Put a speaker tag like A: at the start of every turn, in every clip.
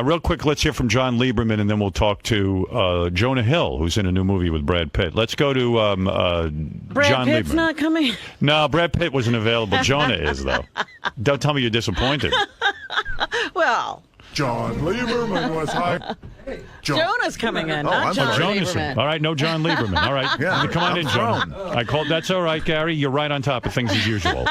A: Real quick, let's hear from John Lieberman, and then we'll talk to Jonah Hill, who's in a new movie with Brad Pitt. Let's go to John
B: Pitt's
A: Lieberman.
B: not coming?
A: No, Brad Pitt wasn't available. Jonah is, though. Don't tell me you're disappointed.
B: Well,
C: John Lieberman was hyped.
B: Jonah's coming in, not
C: I'm
B: John
C: sorry.
B: Lieberman.
A: All right, no John Lieberman. All right,
C: Yeah,
A: come on in, Jonah. I called. That's all right, Gary. You're right on top of things as usual.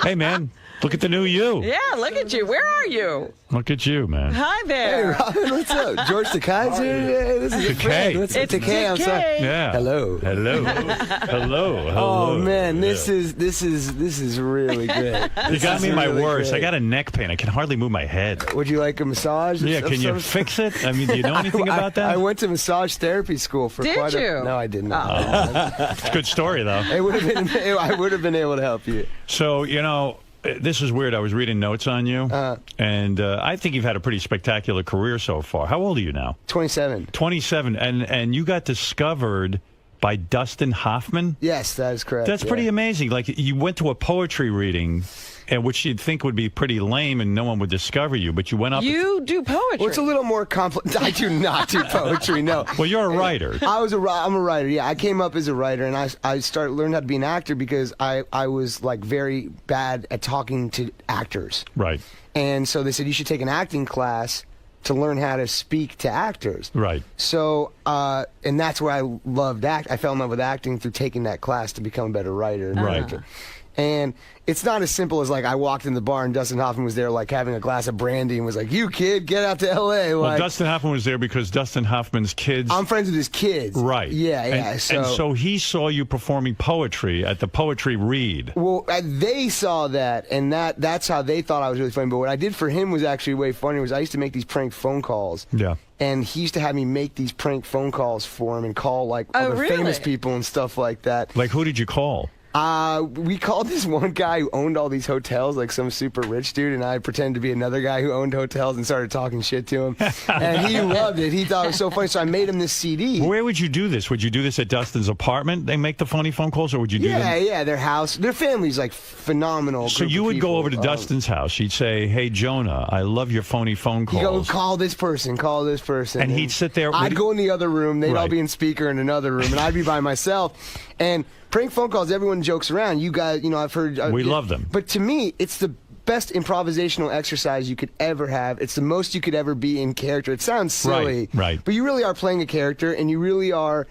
A: Hey, man, look at the new you.
B: Yeah, look at you. Where are you?
A: Look at you, man.
B: Hi
D: Hey,
B: there.
D: Robin, what's up? George Takei's here today. This is a
A: Takei.
D: friend. What's up,
B: It's
D: Takei? I'm sorry.
B: Takei.
A: Yeah.
D: Hello.
A: Hello. Hello.
D: Oh man, this
A: Yeah.
D: is really good.
A: You got me my worst. I got a neck pain. I can hardly move my head.
D: Would you like a massage?
A: Yeah, can you fix it? I mean, do you know anything about that?
D: I went to massage therapy school for
B: Did
D: quite
B: you?
D: No, I did not.
A: It's a good story, though.
D: It would have been. I would have been able to help you.
A: So, this is weird. I was reading notes on you, and I think you've had a pretty spectacular career so far. How old are you now?
D: 27.
A: 27, and you got discovered by Dustin Hoffman?
D: Yes, that is correct.
A: That's pretty amazing. Like, you went to a poetry reading, which you'd think would be pretty lame and no one would discover you, but you went up...
B: You do poetry.
D: Well, it's a little more complex. I do not do poetry, no.
A: Well, you're a writer.
D: I'm a writer, yeah. I came up as a writer, and I learned how to be an actor because I was, like, very bad at talking to actors.
A: Right.
D: And so they said, you should take an acting class to learn how to speak to actors.
A: Right.
D: So, and that's where I loved I fell in love with acting through taking that class to become a better writer. And
A: Right.
D: actor. And it's not as simple as, like, I walked in the bar and Dustin Hoffman was there, like, having a glass of brandy and was like, you kid, get out to L.A.
A: Well,
D: Like,
A: Dustin Hoffman was there because Dustin Hoffman's kids...
D: I'm friends with his kids.
A: Right.
D: Yeah, yeah.
A: And so he saw you performing poetry at the Poetry Read.
D: Well, they saw that, and that's how they thought I was really funny. But what I did for him was actually way funnier. Was I used to make these prank phone calls.
A: Yeah.
D: And he used to have me make these prank phone calls for him and call, like, other
B: really?
D: famous people and stuff like that.
A: Like, who did you call?
D: We called this one guy who owned all these hotels, like some super rich dude, and I pretended to be another guy who owned hotels and started talking shit to him. And he loved it. He thought it was so funny, so I made him this CD.
A: Where would you do this? Would you do this at Dustin's apartment? They make the funny phone calls, or would you do them?
D: Yeah, their house. Their family's, like, phenomenal.
A: So
D: group
A: you
D: of
A: would go
D: people.
A: over to Dustin's house. You'd say, hey, Jonah, I love your phony phone
D: You go,
A: calls.
D: call this person, call this person.
A: And he'd sit there.
D: I'd go in the other room. They'd all
A: Right.
D: be in speaker in another room, and I'd be by myself. And prank phone calls, everyone jokes around. You guys, I've heard.
A: We love them.
D: But to me, it's the best improvisational exercise you could ever have. It's the most you could ever be in character. It sounds silly.
A: Right.
D: But you really are playing a character, and you really are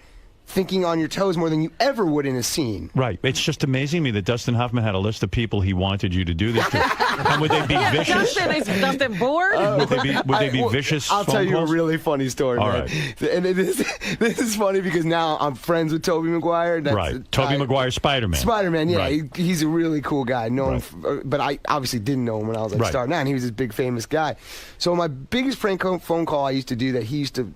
D: thinking on your toes more than you ever would in a scene.
A: Right. It's just amazing to me that Dustin Hoffman had a list of people he wanted you to do this to. And would they be vicious?
B: Is Dustin bored?
A: Would they be vicious
D: I'll
A: phone
D: tell you
A: calls?
D: a really funny story,
A: All
D: man.
A: right.
D: And this is funny because now I'm friends with Tobey Maguire.
A: Right. Tobey Maguire, Spider-Man.
D: Spider-Man, yeah.
A: Right.
D: He's a really cool guy.
A: Right.
D: But I obviously didn't know him when I was like
A: Right.
D: starting out, and he was this big famous guy. So my biggest prank phone call I used to do that he used to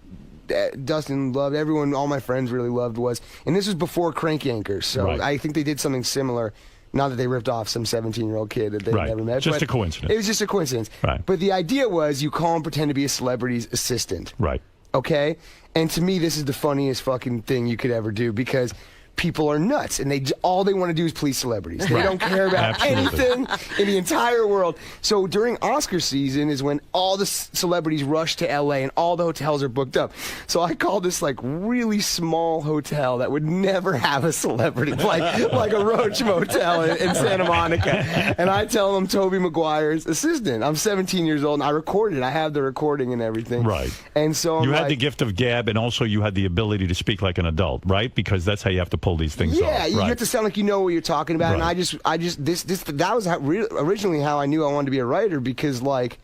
D: Dustin loved, everyone, all my friends really loved was, and this was before Crank Yankers, so
A: Right.
D: I think they did something similar. Not that they ripped off some 17-year-old kid that they
A: Right.
D: never met.
A: Just
D: but
A: a coincidence.
D: It was just a coincidence.
A: Right.
D: But the idea was you call and pretend to be a celebrity's assistant.
A: Right.
D: Okay? And to me, this is the funniest fucking thing you could ever do because people are nuts, and all they want to do is please celebrities. They don't care about
A: Absolutely.
D: anything in the entire world. So during Oscar season is when all the celebrities rush to LA and all the hotels are booked up. So I called this, like, really small hotel that would never have a celebrity, like a Roach Motel in Santa Monica. And I tell them Tobey Maguire's assistant. I'm 17 years old, and I recorded it. I have the recording and everything.
A: Right.
D: And so
A: You
D: I'm
A: had the gift of gab, and also you had the ability to speak like an adult, right? Because that's how you have to pull these things off.
D: Yeah, you
A: Right.
D: have to sound like you know what you're talking about.
A: Right.
D: And that was originally how I knew I wanted to be a writer because, like,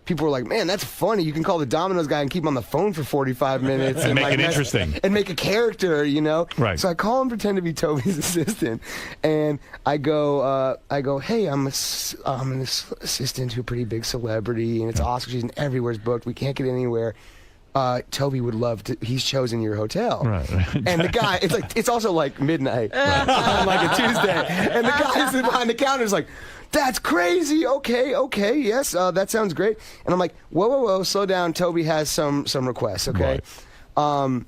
D: people were like, man, that's funny. You can call the Domino's guy and keep him on the phone for 45 minutes.
A: And make
D: like,
A: it interesting.
D: And make a character,
A: Right.
D: So I call and pretend to be Toby's assistant. And I go, hey, I'm an assistant to a pretty big celebrity, and it's Oscar season. Everywhere's booked. We can't get anywhere. Toby would love to. He's chosen your hotel,
A: Right.
D: And the guy, it's also like midnight on like a Tuesday, and the guy sitting behind the counter is like, "That's crazy. Okay, yes, that sounds great." And I'm like, "Whoa, slow down. Toby has some requests, okay?"
A: Right.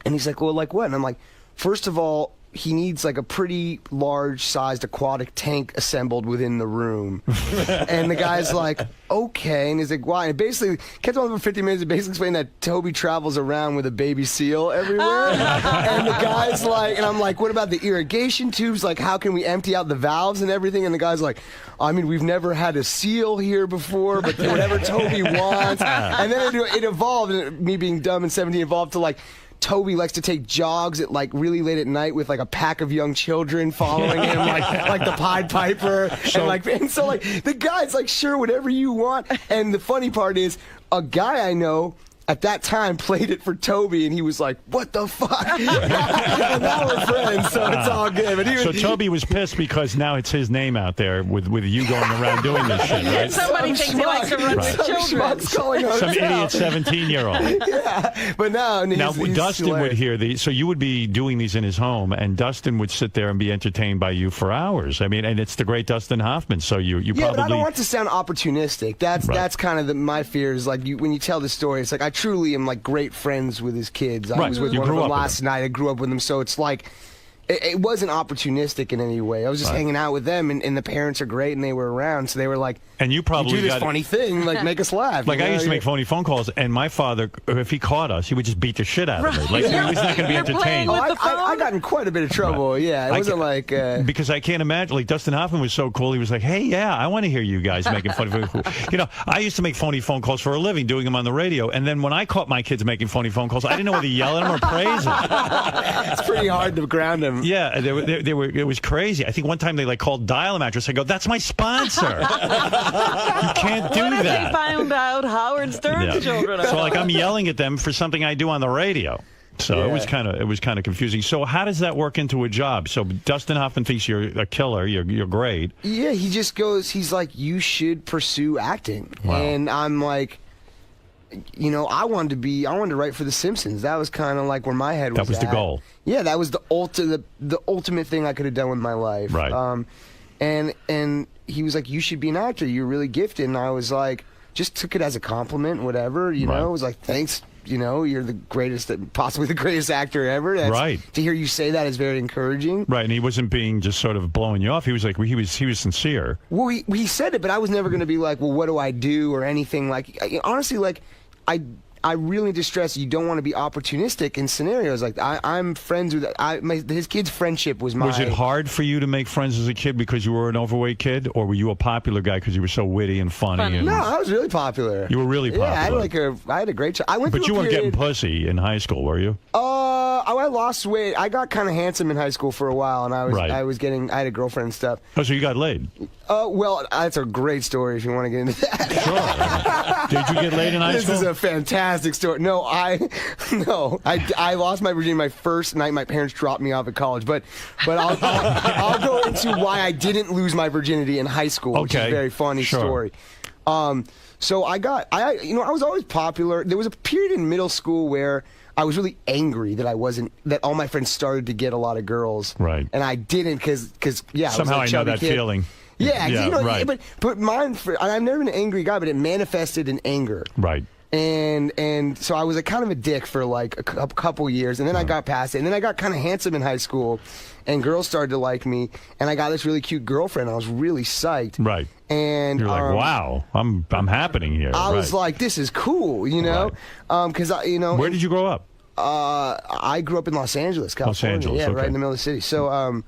D: And he's like, "Well, like what?" And I'm like, first of all, he needs like a pretty large-sized aquatic tank assembled within the room. And the guy's like, okay. And he's like, why? And it basically kept on for 50 minutes. It basically explained that Toby travels around with a baby seal everywhere. And the guy's like, and I'm like, what about the irrigation tubes? Like, how can we empty out the valves and everything? And the guy's like, I mean, we've never had a seal here before, but whatever Toby wants. And then it evolved, and me being dumb and 17 evolved to like, Toby likes to take jogs at like really late at night with like a pack of young children following him, like the Pied Piper, and so like the guy's like, sure, whatever you want. And the funny part is, a guy I know at that time played it for Toby, and he was like, what the fuck? And now we're friends, so it's all good. But
A: so Toby was pissed because now it's his name out there with you going around doing this shit, right?
B: Somebody thinks he likes to run with children.
A: Some idiot 17-year-old.
D: Yeah, but now he's
A: Dustin would hear these. So you would be doing these in his home, and Dustin would sit there and be entertained by you for hours. I mean, and it's the great Dustin Hoffman. So you
D: yeah,
A: probably.
D: But I don't want to sound opportunistic. That's kind of my fear. Is like when you tell the story, it's like I truly am like great friends with his kids. I was with one of them last night. I grew up with them, so it's like it wasn't opportunistic in any way. I was just hanging out with them, and the parents are great, and they were around, so they were like,
A: and you probably
D: do this funny thing, like make us laugh.
A: Like I used to make phony phone calls, and my father, if he caught us, he would just beat the shit out of me. Like he was not going to be entertained.
D: I got in quite a bit of trouble. Yeah, it wasn't like
A: because I can't imagine. Like Dustin Hoffman was so cool. He was like, hey, yeah, I want to hear you guys making funny phone calls. You know, I used to make phony phone calls for a living, doing them on the radio, and then when I caught my kids making phony phone calls, I didn't know whether to yell at them or praise them.
D: It's pretty hard to ground them.
A: Yeah, it was crazy. I think one time they like called Dial a Mattress. I go, that's my sponsor. You can't do
B: what
A: that.
B: What if they found out Howard Stern's children?
A: So like I'm yelling at them for something I do on the radio. So it was kind of confusing. So how does that work into a job? So Dustin Hoffman thinks you're a killer. You're great.
D: Yeah, he just goes. He's like, you should pursue acting.
A: Wow.
D: And I'm like, you know, I wanted to write for The Simpsons. That was kind of like where my head was.
A: That was the goal.
D: Yeah, that was the ultimate thing I could have done with my life.
A: Right.
D: And he was like, you should be an actor. You're really gifted. And I was like, just took it as a compliment, whatever. You know, it was like, thanks. You know, you're the greatest, possibly the greatest actor ever.
A: Right.
D: To hear you say that is very encouraging.
A: Right, and he wasn't being just sort of blowing you off. He was like, he was sincere.
D: Well, he said it, but I was never going to be like, well, what do I do or anything like. Honestly, like, I really need to stress you don't want to be opportunistic in scenarios like that. I'm friends with his kid's friendship was my.
A: Was it hard for you to make friends as a kid because you were an overweight kid, or were you a popular guy because you were so witty and funny? And
D: no, I was really popular.
A: You were really popular.
D: Yeah, I had a great time.
A: But you weren't getting pussy in high school, were you?
D: I lost weight. I got kind of handsome in high school for a while, and I had a girlfriend and stuff.
A: Oh, so you got laid?
D: Well, that's a great story if you want to get into that.
A: Sure. Did you get laid in high school?
D: This is a fantastic story. No, I lost my virginity my first night. My parents dropped me off at college, but I'll go into why I didn't lose my virginity in high school, which is a very funny story. So I was always popular. There was a period in middle school where I was really angry that all my friends started to get a lot of girls.
A: Right.
D: And I didn't because
A: somehow I know that feeling.
D: Yeah, you know,
A: right.
D: But mine, I've never been an angry guy, but it manifested in anger.
A: Right.
D: And so I was kind of a dick for like a couple years, and then I got past it, and then I got kind of handsome in high school, and girls started to like me, and I got this really cute girlfriend. I was really psyched.
A: Right.
D: And
A: you're like, wow, I'm happening here.
D: I was like, this is cool, you know, because
A: Where did you grow up?
D: I grew up in Los Angeles, California. Right in the middle of the city. So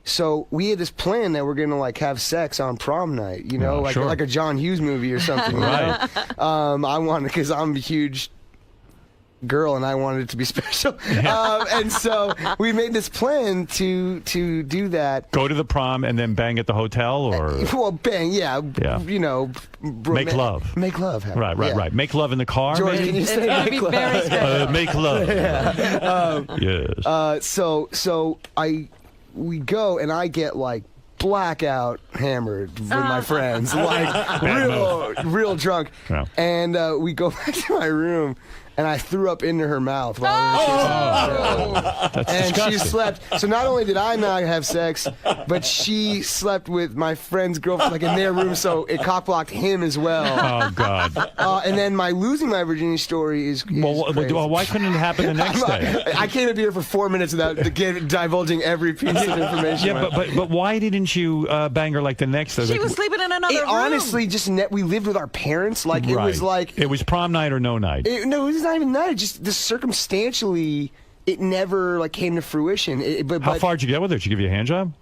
D: so we had this plan that we're gonna like have sex on prom night, you know, like a John Hughes movie or something.
A: Right.
D: I wanted, because I'm a huge girl and I wanted it to be special. And so we made this plan to do that.
A: Go to the prom and then bang at the hotel, or
D: well, bang, you know,
A: make love.
D: Make love.
A: Right. Make love in the car.
D: George,
A: maybe?
D: can you say
B: That'd
D: make
B: be very
D: love?
A: Make love. Yes.
D: So we go, and I get like blackout hammered with my friends, like real drunk.
A: Yeah.
D: And we go back to my room, and I threw up into her mouth while we were kissing.
A: That's
D: And
A: disgusting.
D: she slept. So not only did I not have sex, but she slept with my friend's girlfriend, like in their room. So it cock-blocked him as well.
A: Oh God.
D: And then my losing my virginity story is crazy.
A: Well, why couldn't it happen the next day?
D: I can't even be here for 4 minutes without divulging every piece of information.
A: Yeah, but why didn't you bang her like the next day?
B: She was sleeping in another room.
D: Honestly, just we lived with our parents. Like it was like
A: it was prom night or no night.
D: No, it was not even night. Just circumstantially, it never like came to fruition.
A: How far did you get with her? Did she give you a hand job?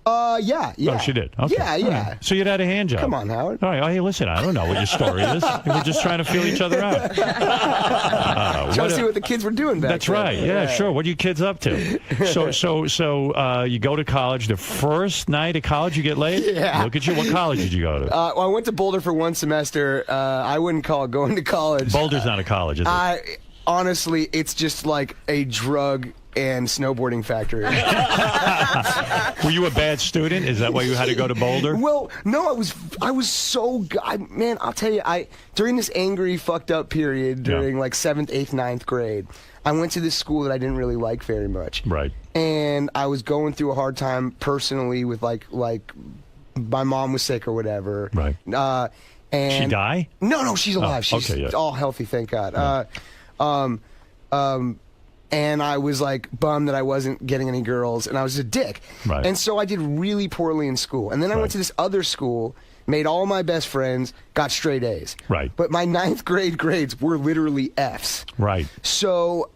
D: Yeah.
A: Oh, she did. Okay.
D: Yeah.
A: All right. So you'd had a hand job.
D: Come on, Howard.
A: All right. Oh, hey, listen. I don't know what your story is. We're just trying to feel each other out.
D: Trying to see what the kids were doing back
A: That's
D: then.
A: right. Yeah, sure. What are you kids up to? So you go to college. The first night of college, you get laid.
D: Yeah.
A: Look at you. What college did you go to?
D: Well, I went to Boulder for one semester. I wouldn't call it going to college.
A: Boulder's not a college, is it?
D: Honestly, it's just like a drug and snowboarding factory.
A: Were you a bad student? Is that why you had to go to Boulder?
D: Well, no, I was so man, I'll tell you, during this angry, fucked up period during like 7th, 8th, 9th grade, I went to this school that I didn't really like very much.
A: Right.
D: And I was going through a hard time personally with like my mom was sick or whatever.
A: Right.
D: And
A: she die?
D: No, she's alive. She's
A: okay, yeah.
D: all healthy, thank God. And I was like bummed that I wasn't getting any girls, and I was a dick.
A: Right.
D: And so I did really poorly in school. And then I went to this other school, made all my best friends, got straight A's.
A: Right.
D: But my 9th grade grades were literally F's.
A: Right.
D: So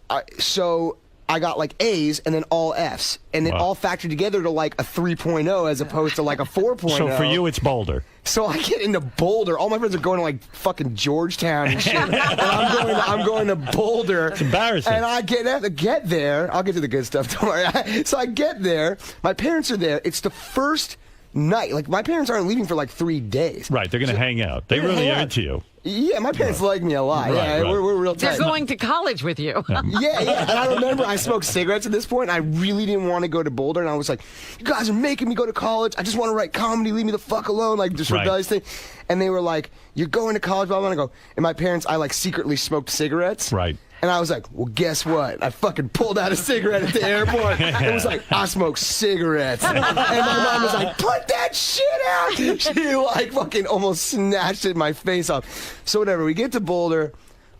D: I got like A's and then all F's, and it all factored together to like a 3.0 as opposed to like a 4.0.
A: So for you, it's Boulder.
D: So I get into Boulder. All my friends are going to like fucking Georgetown and shit, and I'm going to Boulder.
A: It's embarrassing.
D: And I get there. I'll get to the good stuff. Don't worry. So I get there. My parents are there. It's the first night. Like my parents aren't leaving for like 3 days.
A: Right. They're going to hang out. They really are into you.
D: Yeah, my parents like me a lot.
A: Right, right.
D: We're real tight.
B: They're going to college with you.
D: Yeah. And I remember I smoked cigarettes at this point, and I really didn't want to go to Boulder, and I was like, you guys are making me go to college. I just want to write comedy. Leave me the fuck alone. Like, this rebellious thing. And they were like, you're going to college, blah, blah, blah. And I go, and my parents, I like secretly smoked cigarettes.
A: Right.
D: And I was like, well, guess what? I fucking pulled out a cigarette at the airport. It was like, I smoke cigarettes. And my mom was like, put that shit out. She like fucking almost snatched it in my face off. So whatever, we get to Boulder,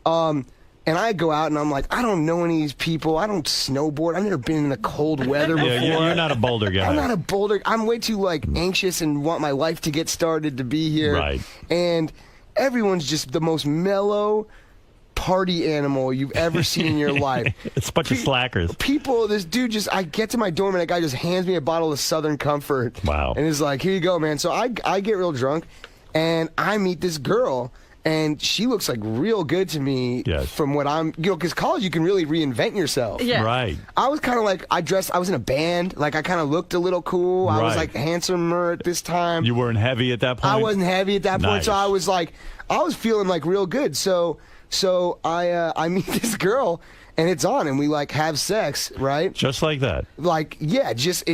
D: and I go out and I'm like, I don't know any of these people. I don't snowboard. I've never been in the cold weather before.
A: Yeah, you're not a Boulder guy.
D: I'm not a Boulder. I'm way too like anxious and want my life to get started to be here.
A: Right.
D: And everyone's just the most mellow party animal you've ever seen in your life.
A: It's a bunch of slackers.
D: People, this dude just, I get to my dorm and that guy just hands me a bottle of Southern Comfort.
A: Wow.
D: And is like, here you go, man. So I get real drunk and I meet this girl. And she looks like real good to me from what I'm, because college you can really reinvent yourself.
B: Yeah.
A: Right.
D: I was kind of like, I was in a band, like I kind of looked a little cool. I was like handsomer at this time.
A: You weren't heavy at that point?
D: I wasn't heavy at that point,
A: Nice.
D: so I was like, I was feeling like real good. So I meet this girl, and it's on, and we like have sex, right?
A: Just like that.
D: Like, yeah, it just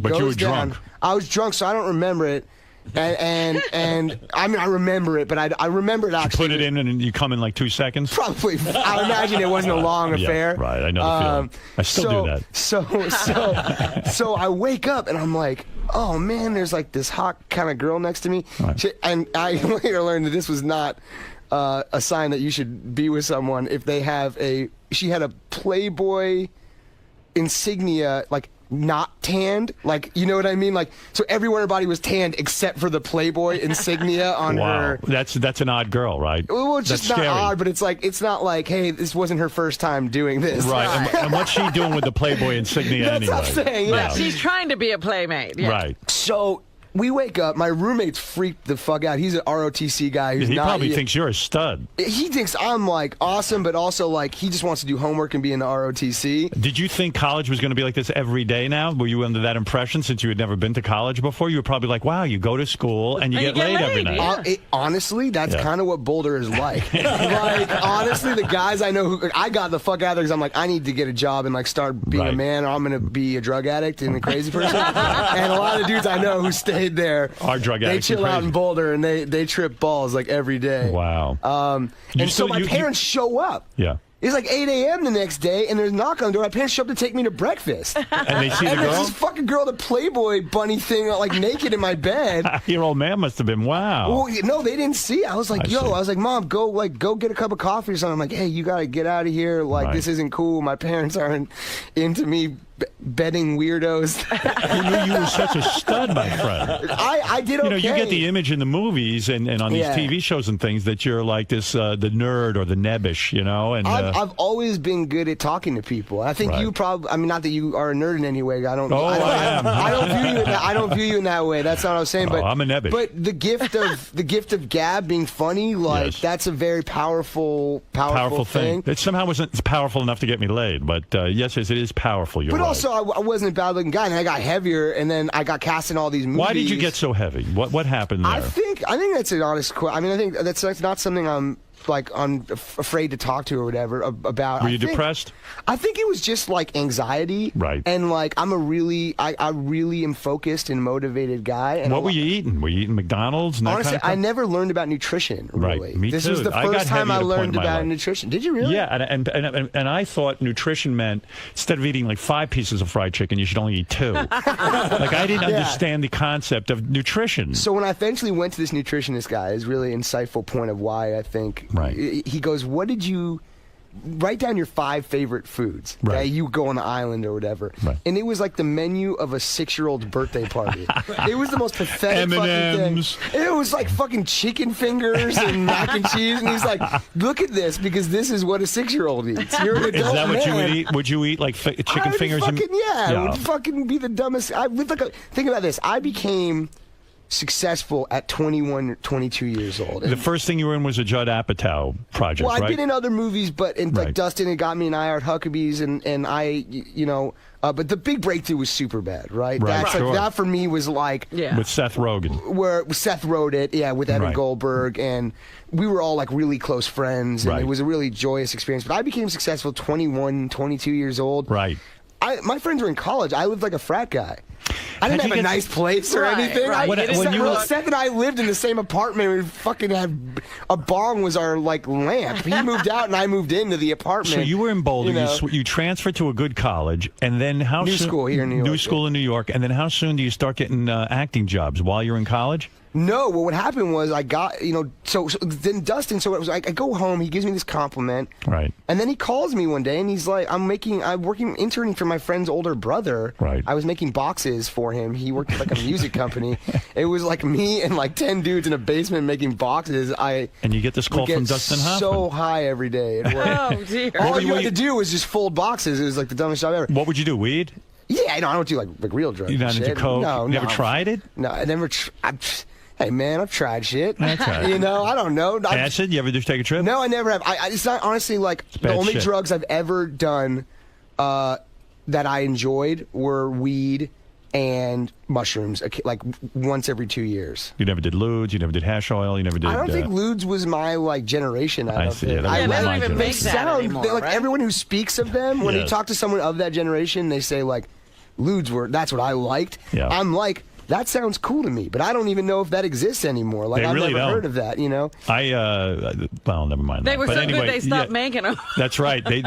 A: But
D: goes
A: you were
D: down.
A: drunk.
D: I was drunk, so I don't remember it. And I mean, I remember it, but I remember it actually.
A: Put it in and you come in like 2 seconds?
D: Probably. I imagine it wasn't a long affair.
A: Yeah, right. I know the feeling. I still do that.
D: So I wake up and I'm like, oh man, there's like this hot kind of girl next to me.
A: Right.
D: And I later learned that this was not a sign that you should be with someone if they have she had a Playboy insignia, like not tanned, like, you know what I mean? Like, so everywhere her body was tanned except for the Playboy insignia on her.
A: That's an odd girl, right?
D: Well, it's just
A: That's
D: not
A: scary.
D: odd, but it's like, it's not like, hey, this wasn't her first time doing this.
A: Right. And what's she doing with the Playboy insignia
D: That's
A: anyway?
D: what I'm saying, yeah.
B: She's trying to be a playmate. Yeah.
A: Right.
D: So we wake up. My roommate's freaked the fuck out. He's an ROTC guy. Who's
A: He
D: not
A: probably
D: yet-
A: thinks you're a stud.
D: He thinks I'm like awesome, but also like he just wants to do homework and be in the ROTC.
A: Did you think college was going to be like this every day now? Were you under that impression since you had never been to college before? You were probably like, wow, you go to school and you get laid every night.
B: yeah.
D: Honestly, that's kind of what Boulder is like. Like, honestly, the guys I know who I got the fuck out of there because I'm like, I need to get a job and like start being a man, or I'm going to be a drug addict and a crazy person. And a lot of dudes I know who stayed there
A: Are drug
D: they
A: addicts and
D: chill out
A: crazy.
D: in Boulder and they trip balls like every day.
A: Wow.
D: And so my parents show up.
A: Yeah.
D: It's like 8 a.m. the next day, and there's a knock on the door. My parents show up to take me to breakfast.
A: And they see the
D: And there's
A: girl?
D: this fucking girl, the Playboy bunny thing, like naked in my bed.
A: Your old man must have been, wow.
D: Well, no, they didn't see. I was like,
A: I see.
D: I was like, Mom, go get a cup of coffee or something. I'm like, hey, you gotta get out of here. Like,
A: Right.
D: this isn't cool. My parents aren't into me bedding weirdos.
A: You knew you were such a stud, my friend.
D: I did okay.
A: You get the image in the movies and on these
D: Yeah.
A: TV shows and things that you're like this, the nerd or the nebbish, And
D: I've always been good at talking to people. I think
A: Right.
D: you probably. I mean, not that you are a nerd in any way. I don't.
A: Oh,
D: I
A: am.
D: I don't view you. I don't view you in that way. That's not what I was saying. But
A: I'm a nebbish.
D: But the gift of gab being funny, like
A: Yes.
D: that's a very powerful
A: thing. It somehow wasn't powerful enough to get me laid, but yes, it is powerful. You're
D: But
A: right.
D: also, I wasn't a bad-looking guy, and I got heavier, and then I got cast in all these movies.
A: Why did you get so heavy? What happened there?
D: I think that's an honest question. I mean, I think that's not something I'm afraid to talk to or whatever about.
A: Were you depressed?
D: I think it was just like anxiety,
A: Right.
D: And like I really am focused and motivated guy. And
A: What were you eating? Were you eating McDonald's? And that
D: honestly,
A: kind of
D: I
A: stuff?
D: never learned about nutrition.
A: Right.
D: Really,
A: Me
D: this
A: too.
D: was the
A: I got
D: first time
A: heavy
D: I
A: at a point
D: learned
A: in my
D: about
A: life.
D: nutrition. Did you really?
A: Yeah, and I thought nutrition meant instead of eating like 5 pieces of fried chicken, you should only eat 2. Like I didn't understand the concept of nutrition.
D: So when I eventually went to this nutritionist guy, his really insightful point of why I think
A: Right.
D: he goes, "What did you write down your 5 favorite foods
A: Right.
D: that you go on the island or whatever?"
A: Right.
D: And it was like the menu of a 6-year-old's birthday party. It was the most pathetic fucking
A: M&Ms.
D: thing. It was like fucking chicken fingers and mac and cheese, and he's like, "Look at this, because this is what a 6-year-old eats." You're an
A: Is
D: adult
A: that what you would
D: man.
A: eat? Would you eat like chicken
D: I would
A: fingers?
D: fucking, yeah, it
A: Yeah.
D: would fucking be the dumbest. I would think about this. I became successful at 21 or 22 years old.
A: The first thing you were in was a Judd Apatow project,
D: Well, I've
A: right?
D: been in other movies, but like
A: Right.
D: Dustin had got me in I Art Huckabees, and I, but the big breakthrough was Superbad, right?
A: Right,
D: That's
A: sure.
D: like, that for me was like
B: Yeah.
A: With Seth Rogen.
D: where Seth wrote it, with Evan
A: Right.
D: Goldberg, and we were all like really close friends, and
A: Right.
D: it was a really joyous experience. But I became successful 21, 22 years old.
A: Right.
D: My friends were in college. I lived like a frat guy. I didn't
A: How'd
D: have
A: you
D: a
A: get-
D: nice place or
B: Right,
D: anything.
B: right.
A: When you were-
D: Seth and I lived in the same apartment. We fucking had a bong was our like lamp. He moved out and I moved into the apartment.
A: So you were in Boulder.
D: You know.
A: You transferred to a good college, and then how
D: New
A: soon?
D: school here in New York,
A: New school in New York, and then how soon do you start getting acting jobs while you're in college?
D: No, well, what happened was I got, so then Dustin, so it was like I go home, he gives me this compliment.
A: Right.
D: And then he calls me one day and he's like, I'm interning for my friend's older brother.
A: Right.
D: I was making boxes for him. He worked at like a music company. It was like me and like 10 dudes in a basement making boxes.
A: And you get this call
D: would get
A: from Dustin Hoffman.
D: so high every day at work.
B: Oh, dear.
D: All you
A: were
D: had
A: you-
D: to do was just fold boxes. It was like the dumbest job ever.
A: What would you do? Weed?
D: Yeah, I don't do like real drugs.
A: You
D: and
A: not into
D: shit.
A: coke?
D: No,
A: You never tried it?
D: No, I never. Hey man, I've tried shit.
A: That's right.
D: I don't know.
A: Acid? You ever just take a trip?
D: No, I never have. It's not honestly like the
A: bad
D: only
A: shit.
D: drugs I've ever done that I enjoyed were weed and mushrooms, like once every 2 years.
A: You never did ludes. You never did hash oil. You never did.
D: I don't think ludes was my like generation.
A: I see, yeah, that
B: Yeah,
A: was
B: they
A: my
B: don't even
A: generation.
B: make that
D: sound
B: anymore,
D: like
B: right?
D: everyone who speaks of them when you
A: Yes.
D: talk to someone of that generation, they say like ludes were that's what I liked.
A: Yeah.
D: I'm like that sounds cool to me, but I don't even know if that exists anymore. Like
A: They
D: I've
A: really
D: never
A: don't.
D: heard of that.
A: Well, never mind.
B: They
A: that.
B: were
A: But
B: so
A: anyway,
B: good they stopped
A: yeah,
B: making them.
A: That's right. They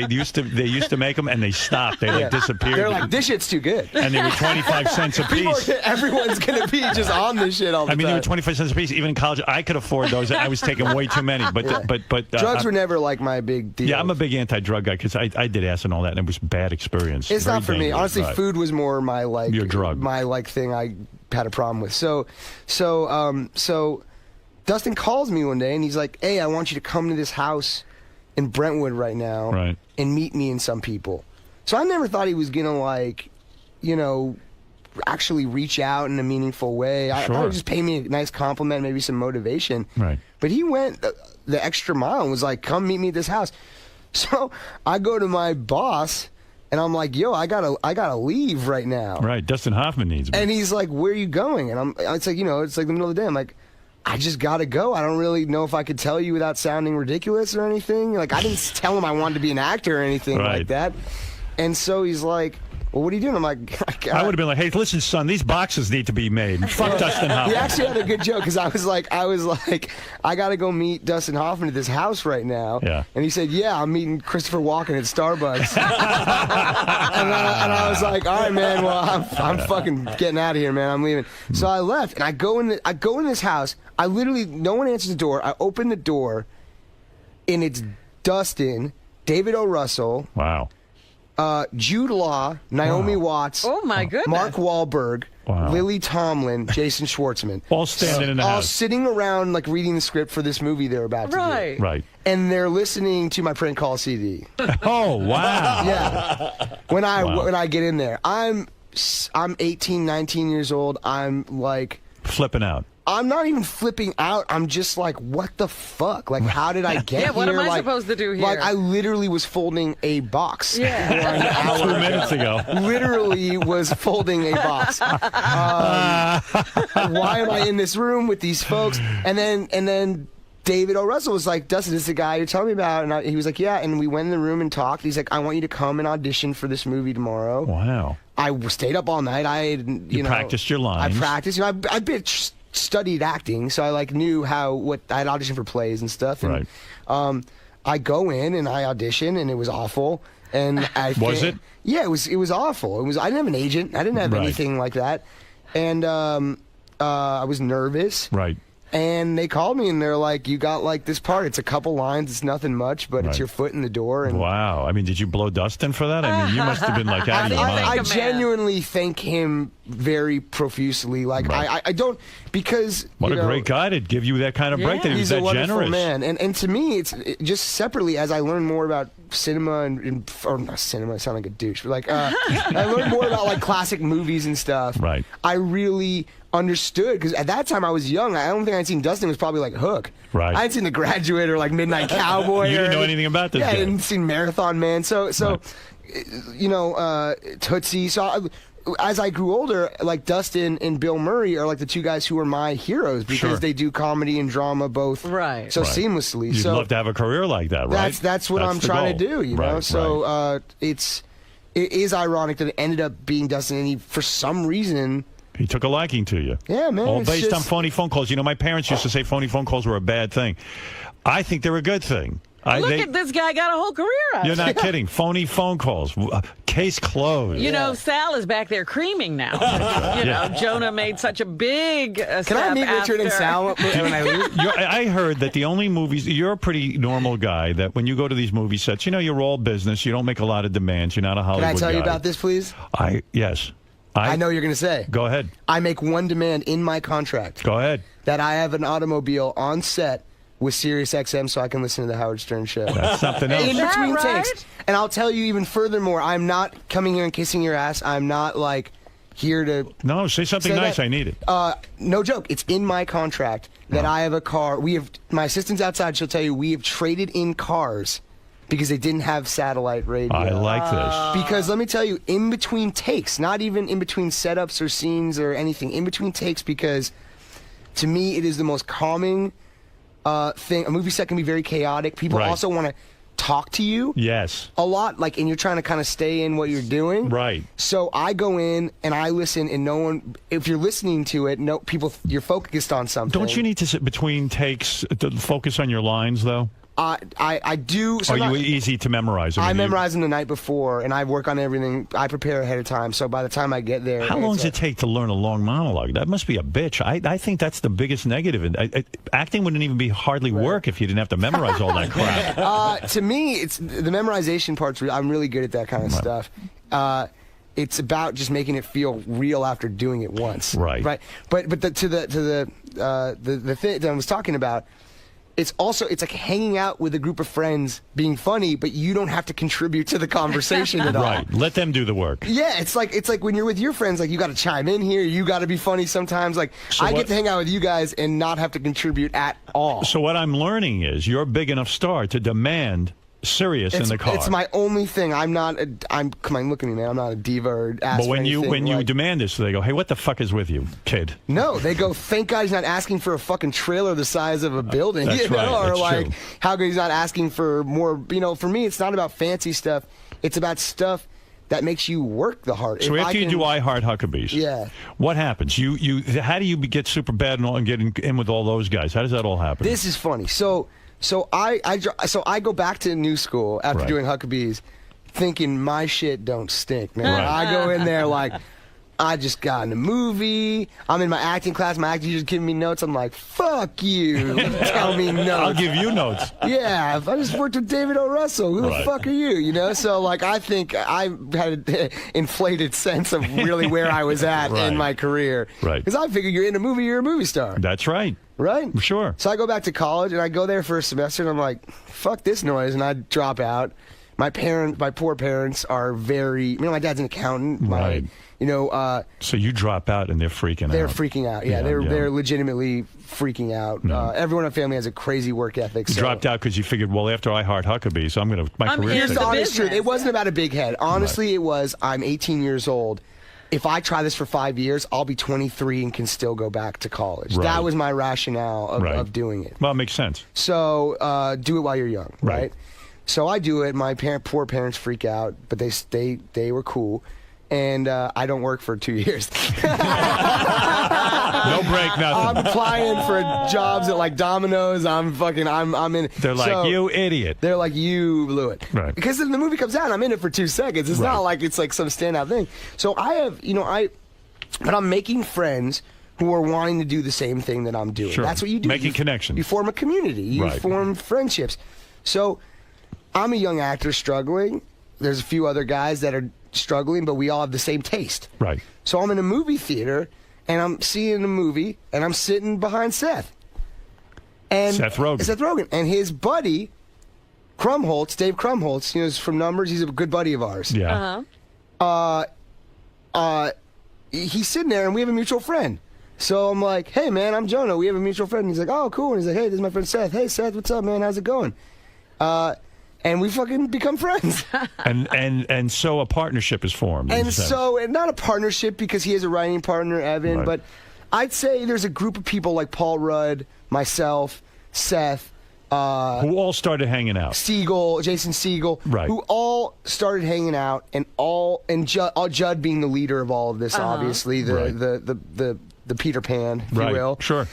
A: used to make them and they stopped. They like disappeared.
D: They're like this shit's too good.
A: and they were 25 cents a
D: People
A: piece.
D: everyone's gonna be just on this shit all the
A: I mean,
D: time.
A: they were 25 cents a piece. Even in college, I could afford those. I was taking way too many. But
D: Drugs were never like my big deal.
A: Yeah, I'm a big anti-drug guy because I did acid and all that, and it was a bad experience.
D: It's
A: Very
D: not for me.
A: dangerous,
D: Honestly,
A: right.
D: food was more my like
A: Your drug.
D: my like thing I had a problem with. So Dustin calls me one day and he's like, "Hey, I want you to come to this house in Brentwood right now
A: Right.
D: and meet me and some people." So I never thought he was gonna like, actually reach out in a meaningful way. I thought he
A: Sure.
D: would just pay me a nice compliment, maybe some motivation.
A: Right.
D: But he went the extra mile and was like, "Come meet me at this house." So I go to my boss and I'm like, "Yo, I gotta leave right now."
A: Right. Dustin Hoffman needs me.
D: And he's like, "Where are you going?" And it's like, it's like the middle of the day. I'm like, "I just gotta go. I don't really know if I could tell you without sounding ridiculous or anything." Like I didn't tell him I wanted to be an actor or anything
A: Right.
D: like that. And so he's like, well, what are you doing? I'm like,
A: I would have been like, hey, listen, son, these boxes need to be made. Fuck Dustin Hoffman.
D: He actually had a good joke because I was like, I got to go meet Dustin Hoffman at this house right now.
A: Yeah.
D: And he said, yeah, I'm meeting Christopher Walken at Starbucks. and I was like, all right, man, well, I'm fucking getting out of here, man. I'm leaving. So I left, and I go in this house. I literally, no one answers the door. I open the door, and it's Dustin, David O. Russell.
A: Wow.
D: Jude Law, Naomi Watts.
B: Oh, my goodness.
D: Mark Wahlberg.
A: Wow.
D: Lily Tomlin, Jason Schwartzman.
A: All standing in the
D: all
A: house.
D: sitting around, like, reading the script for this movie they're about to
B: Right.
D: do.
A: Right.
D: And they're listening to my prank call CD.
A: Oh, wow.
D: Yeah. When I get in there, I'm 18, 19 years old. I'm like,
A: Flipping out.
D: I'm not even flipping out. I'm just like, what the fuck? Like, how did I get here?
B: Yeah, what am I
D: like,
B: supposed to do here?
D: Like, I literally was folding a box.
B: Yeah.
D: for an hour
A: 2 minutes ago.
D: Literally was folding a box. Why am I in this room with these folks? And then David O. Russell was like, Dustin, this is the guy you're telling me about. And he was like, yeah. And we went in the room and talked. He's like, I want you to come and audition for this movie tomorrow.
A: Wow.
D: I stayed up all night. You know,
A: practiced your lines.
D: I practiced. You know, I've been studied acting, so I like knew what I'd auditioned for plays and stuff. And,
A: Right.
D: I go in and I audition, and it was awful. And
A: Was it?
D: Yeah, it was awful. I didn't have an agent. I didn't have
A: Right.
D: anything like that. And I was nervous.
A: Right.
D: And they called me and they're like, you got like this part. It's a couple lines. It's nothing much, but
A: Right.
D: it's your foot in the door. And
A: Wow. I mean, did you blow Dustin for that? I mean, you must have been like out of your
B: I
A: mind.
B: think
D: I
B: a man.
D: genuinely thank him very profusely. Like
A: Right.
D: I don't, because
A: What
D: you
A: a
D: know,
A: great guy to give you that kind of break.
B: Yeah.
A: That he was
D: he's a
A: that
D: wonderful
A: generous.
D: man. And to me, it's just separately as I learn more about cinema or not cinema. I sound like a douche, but like I learned more about like classic movies and stuff.
A: Right.
D: I really understood because at that time I was young. I don't think I'd seen Dustin was probably like Hook.
A: Right.
D: I hadn't seen The Graduate or like Midnight Cowboy.
A: You
D: or
A: didn't know anything about this
D: Yeah,
A: guy.
D: I didn't see Marathon Man. So
A: Right.
D: you know, Tootsie. So as I grew older, like Dustin and Bill Murray are like the two guys who are my heroes because
A: Sure.
D: they do comedy and drama both
B: Right.
D: so
A: Right.
D: seamlessly.
A: You'd
D: so
A: love to have a career like that, right?
D: that's what I'm
A: the
D: trying to
A: goal.
D: do, you know.
A: Right,
D: So
A: right.
D: it is ironic that it ended up being Dustin, and he, for some reason,
A: He took a liking to you.
D: Yeah, man,
A: All
D: it's
A: based on
D: just-
A: phony phone calls. You know, my parents used to say phony phone calls were a bad thing. I think they're a good thing.
B: Look at this guy got a whole career out
A: You're
B: of
A: not
B: it.
A: kidding. Phony phone calls. Case closed.
B: You know, Sal is back there creaming now. You know, Jonah made such a big
D: can I meet Richard and Sal when I leave?
A: I heard that the only movies, you're a pretty normal guy, that when you go to these movie sets, you know, you're all business. You don't make a lot of demands. You're not a Hollywood
D: Can I tell you
A: guy.
D: about this, please?
A: Yes.
D: I know you're going to say.
A: Go ahead.
D: I make one demand in my contract
A: Go ahead.
D: that I have an automobile on set with Sirius XM so I can listen to the Howard Stern show.
A: That's something else.
D: In
B: that
D: between
B: right?
D: takes. And I'll tell you even furthermore, I'm not coming here and kissing your ass. I'm not like here to
A: No, say something
D: say
A: nice.
D: that.
A: I need it.
D: No joke. It's in my contract that I have a car. My assistant's outside. She'll tell you we have traded in cars because they didn't have satellite radio.
A: I like this.
D: Because let me tell you, in between takes, not even in between setups or scenes or anything, in between takes, because to me it is the most calming thing. A movie set can be very chaotic. People
A: Right.
D: also want to talk to you
A: Yes.
D: a lot, like, and you're trying to kind of stay in what you're doing.
A: Right.
D: So I go in and I listen, and no one, if you're listening to it, no people, you're focused on something.
A: Don't you need to sit between takes to focus on your lines, though?
D: I do.
A: Or are you easy to memorize?
D: I
A: mean,
D: memorize them the night before, and I work on everything. I prepare ahead of time, so by the time I get there,
A: How long
D: it's
A: does it take to learn a long monologue? That must be a bitch. I think that's the biggest negative. And acting wouldn't even be hardly work if you didn't have to memorize all that crap.
D: To me, it's the memorization part's. I'm really good at that kind of stuff. It's about just making it feel real after doing it once.
A: Right.
D: Right. But the thing that I was talking about. It's like hanging out with a group of friends, being funny, but you don't have to contribute to the conversation at all.
A: Right. Let them do the work.
D: Yeah, it's like when you're with your friends, like you got to chime in here, you got to be funny sometimes. Like
A: So
D: I
A: what-
D: get to hang out with you guys and not have to contribute at all.
A: So what I'm learning is you're a big enough star to demand Sirius in the car.
D: It's my only thing. I'm not. Come on, look at me, man. I'm not a diva or ask
A: But
D: for
A: when you
D: anything,
A: demand this, they go, "Hey, what the fuck is with you, kid?"
D: No, they go, thank God he's not asking for a fucking trailer the size of a building.
A: That's
D: you know?
A: right,
D: Or
A: that's
D: like,
A: true.
D: how good he's not asking for more. You know, for me, it's not about fancy stuff. It's about stuff that makes you work the hardest.
A: So after you do I Heart Huckabees,
D: yeah,
A: what happens? How do you get super bad and get in with all those guys? How does that all happen?
D: This is funny. So I go back to New School after doing Huckabees, thinking my shit don't stink, man.
A: Right.
D: I go in there like, I just got in a movie. I'm in my acting class. My acting teacher's giving me notes. I'm like, fuck you. Tell me notes.
A: I'll give you notes.
D: Yeah, I just worked with David O. Russell. Who the fuck are you? You know? So, like, I think I had an inflated sense of really where I was at in my career.
A: Right.
D: Because I figure you're in a movie, you're a movie star.
A: That's right.
D: Right?
A: Sure.
D: So I go back to college, and I go there for a semester, and I'm like, fuck this noise, and I drop out. My poor parents are very, my dad's an accountant.
A: Right.
D: So
A: you drop out and they're freaking out.
D: They're freaking out. Yeah, they're legitimately freaking out.
A: No.
D: Everyone in my family has a crazy work ethic.
A: You dropped out because you figured, well, after I Heart Huckabee, so my career.
D: Here's the honest truth. It wasn't about a big head. Honestly, it was, I'm 18 years old. If I try this for 5 years, I'll be 23 and can still go back to college.
A: Right.
D: That was my rationale of doing it.
A: Well, it makes sense.
D: So do it while you're young, right? So I do it. My poor parents freak out, but they were cool. And I don't work for 2 years.
A: No break, nothing.
D: I'm applying for jobs at like Domino's. I'm in.
A: They're like, you idiot.
D: They're like, you blew it.
A: Right.
D: Because the movie comes out, I'm in it for 2 seconds. It's not like it's like some standout thing. So I have, but I'm making friends who are wanting to do the same thing that I'm doing.
A: Sure.
D: That's what you do.
A: Making connections.
D: You form a community. You form friendships. So I'm a young actor struggling. There's a few other guys that are struggling, but we all have the same taste.
A: Right.
D: So I'm in a movie theater, and I'm seeing a movie, and I'm sitting behind Seth. And
A: Seth Rogen.
D: And his buddy, Dave Krumholtz, is from Numbers. He's a good buddy of ours.
A: Yeah.
D: He's sitting there, and we have a mutual friend. So I'm like, hey, man, I'm Jonah. We have a mutual friend. And he's like, oh, cool. And he's like, hey, this is my friend Seth. Hey, Seth, what's up, man? How's it going? And we fucking become friends.
A: and so a partnership is formed.
D: And not a partnership because he has a writing partner, Evan, but I'd say there's a group of people like Paul Rudd, myself, Seth,
A: who all started hanging out.
D: Jason Segel, who all started hanging out, and Judd being the leader of all of this, obviously, the Peter Pan, if you will.
A: Sure.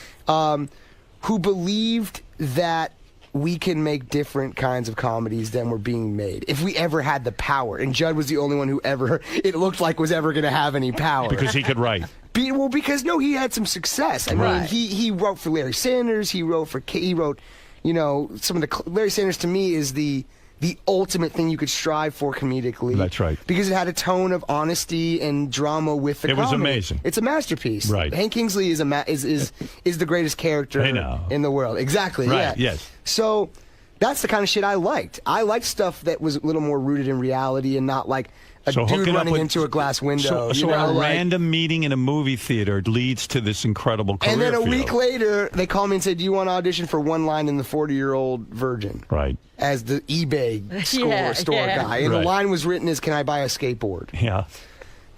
D: Who believed that we can make different kinds of comedies than were being made if we ever had the power. And Judd was the only one who it looked like was ever going to have any power.
A: Because he could write.
D: Because he had some success. I mean, he wrote for Larry Sanders. He wrote, some of the, Larry Sanders to me is the ultimate thing you could strive for comedically.
A: That's right.
D: Because it had a tone of honesty and drama with the comedy. It was
A: amazing.
D: It's a masterpiece.
A: Right.
D: Hank Kingsley is the greatest character in the world. Exactly.
A: Right.
D: Yeah.
A: Yes.
D: So that's the kind of shit I liked. I liked stuff that was a little more rooted in reality and not like a dude running into a glass window.
A: So a random meeting in a movie theater leads to this incredible career
D: And then a
A: field.
D: week later, they call me and say, do you want to audition for One Line in the 40-Year-Old Virgin?
A: Right.
D: As the eBay store guy. And the line was written as, can I buy a skateboard?
A: Yeah.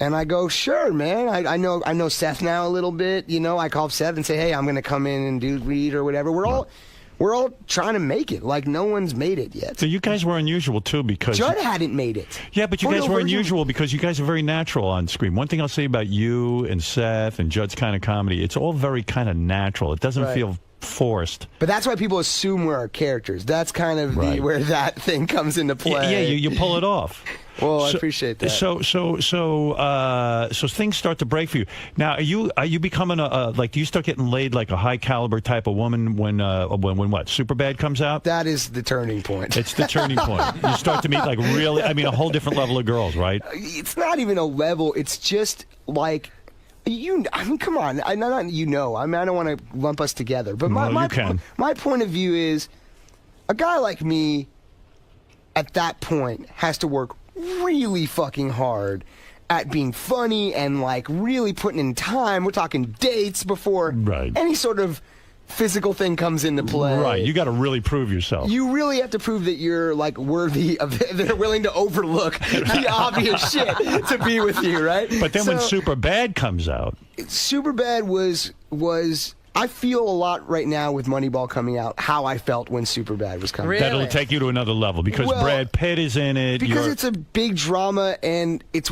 D: And I go, sure, man. I know Seth now a little bit. I call Seth and say, hey, I'm going to come in and do read or whatever. We're all trying to make it. Like, no one's made it yet.
A: So you guys were unusual, too, because...
D: Judd hadn't made it.
A: Yeah, but you guys were unusual because you guys are very natural on screen. One thing I'll say about you and Seth and Judd's kind of comedy, it's all very kind of natural. It doesn't feel forced.
D: But that's why people assume we're our characters. That's kind of where that thing comes into play.
A: Yeah, you pull it off.
D: Well, I appreciate that.
A: So things start to break for you. Now, are you becoming do you start getting laid like a high caliber type of woman when what? Superbad comes out?
D: That is the turning point.
A: It's the turning point. You start to meet like really, a whole different level of girls, right?
D: It's not even a level. It's just like come on. I don't want to lump us together, but my point of view is a guy like me at that point has to work really fucking hard at being funny and like really putting in time. We're talking dates before any sort of physical thing comes into play.
A: Right. You got to really prove yourself.
D: You really have to prove that you're like worthy of they're willing to overlook the obvious shit to be with you, right?
A: But then when Superbad comes out,
D: Superbad was I feel a lot right now with Moneyball coming out how I felt when Superbad was coming.
B: Really?
A: That'll take you to another level because Brad Pitt is in it.
D: Because it's a big drama and it's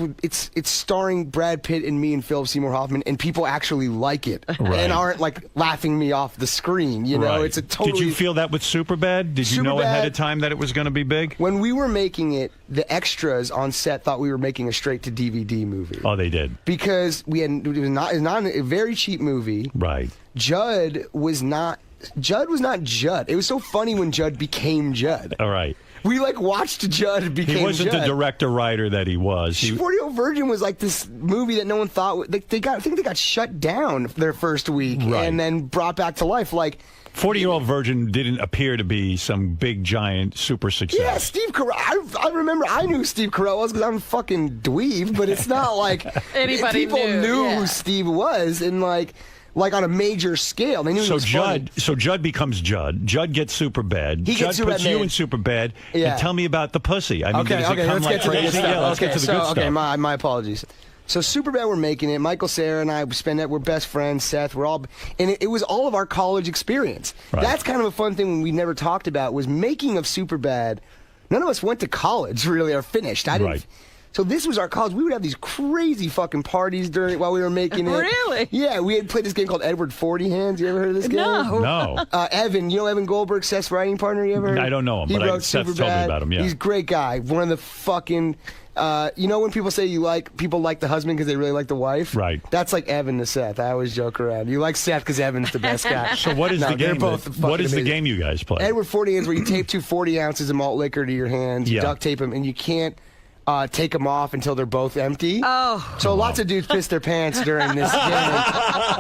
D: starring Brad Pitt and me and Philip Seymour Hoffman, and people actually like it and aren't like laughing me off the screen. You know, it's a totally.
A: Did you feel that with Superbad? Did you know ahead of time that it was going to be big?
D: When we were making it, the extras on set thought we were making a straight to DVD movie.
A: Oh, they did.
D: Because it was not a very cheap movie.
A: Right.
D: Judd was not Judd. It was so funny when Judd became Judd.
A: All right.
D: We like watched Judd became Judd.
A: He wasn't the director-writer that he was.
D: 40-Year-Old Virgin was like this movie that no one thought I think they got shut down their first week and then brought back to life. Like
A: 40-Year-Old Virgin didn't appear to be some big giant super success.
D: Yeah, Steve Carell. I remember I knew who Steve Carell was because I'm a fucking dweeb, but it's not like
B: anybody
D: people knew who Steve was, and like on a major scale. They knew he was funny.
A: So Judd becomes Judd. Judd gets Superbad. Judd puts you in Superbad.
D: Yeah.
A: And tell me about the pussy. I mean,
D: okay,
A: does it come
D: let's
A: like
D: get to the
A: crazy?
D: good stuff.
A: Yeah, let's get to the good stuff.
D: Okay, my apologies. So Superbad, we're making it. Michael Cera and I we're best friends. Seth, we're all, and it was all of our college experience.
A: Right.
D: That's kind of a fun thing we never talked about was making of Superbad. None of us went to college really or finished. I didn't.
A: Right.
D: So this was our college. We would have these crazy fucking parties while we were making it.
B: Really?
D: Yeah, we had played this game called Edward 40 Hands. You ever heard of this game?
A: No.
D: Evan, you know Evan Goldberg, Seth's writing partner? You ever heard?
A: I don't know him,
D: he
A: but
D: wrote
A: Seth
D: Superbad.
A: told me about him, yeah.
D: He's a great guy. One of the fucking... you know when people say people like the husband because they really like the wife?
A: Right.
D: That's like Evan to Seth. I always joke around. You like Seth because Evan's the best guy.
A: So what is the game? What is the game you guys play?
D: Edward 40 Hands, where you tape 40 ounces of malt liquor to your hands, you duct tape them, and you can't take them off until they're both empty.
B: Oh.
D: So lots of dudes piss their pants during this game.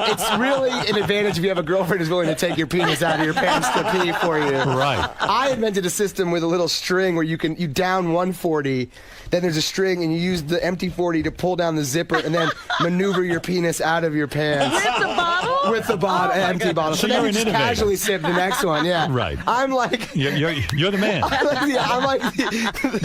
D: It's really an advantage if you have a girlfriend who's willing to take your penis out of your pants to pee for you.
A: Right.
D: I invented a system with a little string where you down 140, then there's a string, and you use the empty 40 to pull down the zipper and then maneuver your penis out of your pants.
B: With the bottle?
D: With the empty bottle.
A: So
D: then
A: you're
D: you
A: an
D: just
A: innovator.
D: casually sip the next one, yeah.
A: Right.
D: I'm like...
A: You're the man.
D: I'm like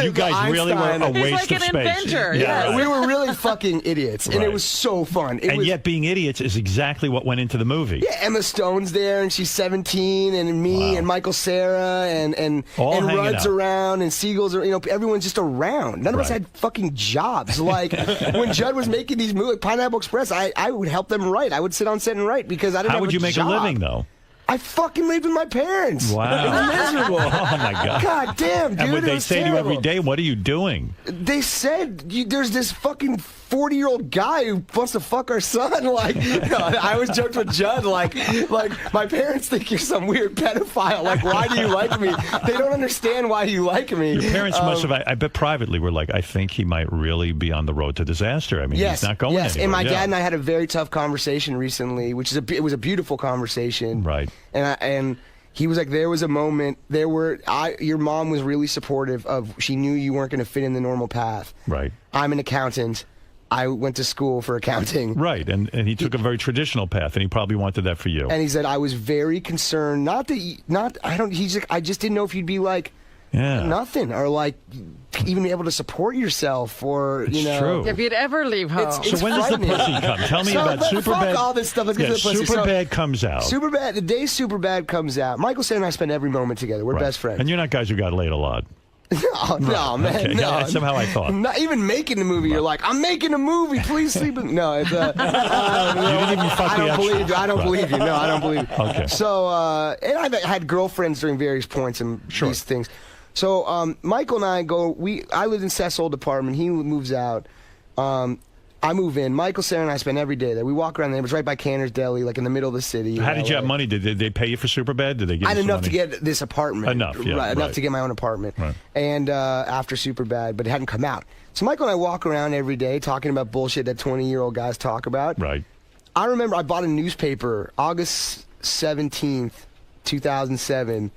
A: You guys really were a
B: He's
A: waste
B: like
A: of
B: an
A: space.
B: inventor.
A: Yeah, right.
D: We were really fucking idiots, and it was so fun.
A: Yet being idiots is exactly what went into the movie.
D: Yeah, Emma Stone's there, and she's 17, and me, and Michael Cera, and Rudd's around, and Siegel's, everyone's just around. None of us had fucking jobs. Like, when Judd was making these movies, Pineapple Express, I would help them write. I would sit on set and write because I didn't have a job.
A: How would you make a living, though?
D: I fucking lived with my parents.
A: Wow.
D: It was miserable.
A: Oh, my God.
D: God damn, dude.
A: And would they
D: was
A: say
D: terrible.
A: to you every day, what are you doing?
D: They said, there's this fucking 40-year-old guy who wants to fuck our son. Like, I always joked with Judd, like my parents think you're some weird pedophile. Like, why do you like me? They don't understand why you like me.
A: Your parents must have, I bet privately, were like, I think he might really be on the road to disaster. I mean, he's not going anywhere.
D: And my dad and I had a very tough conversation recently, it was a beautiful conversation.
A: Right.
D: And he was like, there was a moment, your mom was really supportive of, she knew you weren't going to fit in the normal path.
A: Right.
D: I'm an accountant. I went to school for accounting.
A: Right, and he took a very traditional path, and he probably wanted that for you.
D: And he said, I was very concerned, I just didn't know if you'd be like, nothing, or like even be able to support yourself, or
A: True.
B: If you'd ever leave home.
A: So when does the pussy come? Tell me about Superbad.
D: Fuck all this stuff. Let's get to the pussy.
A: Superbad comes out.
D: The day Superbad comes out, Michael Cera and I spend every moment together. We're best friends.
A: And you're not guys who got laid a lot.
D: No, man.
A: Okay.
D: No.
A: Yeah, that's somehow I thought.
D: Not even making the movie. You're like, I'm making a movie. Please sleep with me. No, it's
A: you didn't even fuck
D: I
A: the
D: don't believe you. I don't believe you. No, I don't believe you.
A: Okay.
D: So, and I've had girlfriends during various points and these things. So, Michael and I I lived in Seth's old apartment. He moves out. I move in. Michael, Cera, and I spend every day there. We walk around there. It was right by Canner's Deli, like in the middle of the city.
A: How did you have money? Did they pay you for Superbad? Did they give you
D: I had
A: some
D: enough
A: money?
D: to get this apartment.
A: Enough, yeah.
D: Enough to get my own apartment.
A: Right.
D: And after Superbad, but it hadn't come out. So Michael and I walk around every day talking about bullshit that 20-year-old guys talk about.
A: Right.
D: I remember I bought a newspaper. August 17th, 2007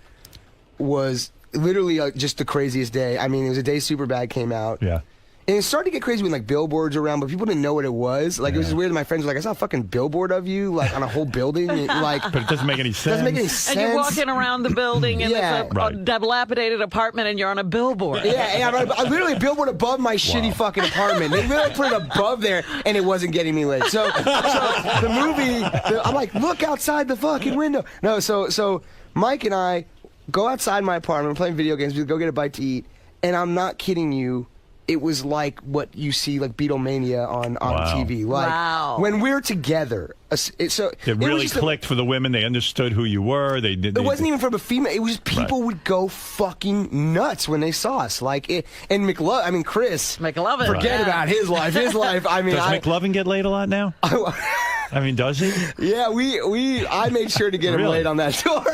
D: was literally just the craziest day. I mean, it was a day Superbad came out.
A: Yeah.
D: And it started to get crazy when like billboards were around, but people didn't know what it was. Like it was just weird. My friends were like, "I saw a fucking billboard of you, like on a whole building." Like,
A: but it doesn't make any sense.
D: Doesn't make any sense.
B: And you're walking around the building, and it's a dilapidated apartment, and you're on a billboard.
D: Yeah, I literally a billboard above my shitty fucking apartment. They literally put it above there, and it wasn't getting me lit. So the movie, I'm like, look outside the fucking window. No, so Mike and I go outside my apartment, we're playing video games, we go get a bite to eat, and I'm not kidding you. It was like what you see like Beatlemania on TV. Like when we're together, it
A: really clicked for the women. They understood who you were. It
D: wasn't even from a female. It was just people would go fucking nuts when they saw us. Like Chris
B: McLovin.
D: Forget about his life. His life. I mean,
A: does McLovin get laid a lot now? I mean, does he?
D: Yeah, I made sure to get him laid on that tour.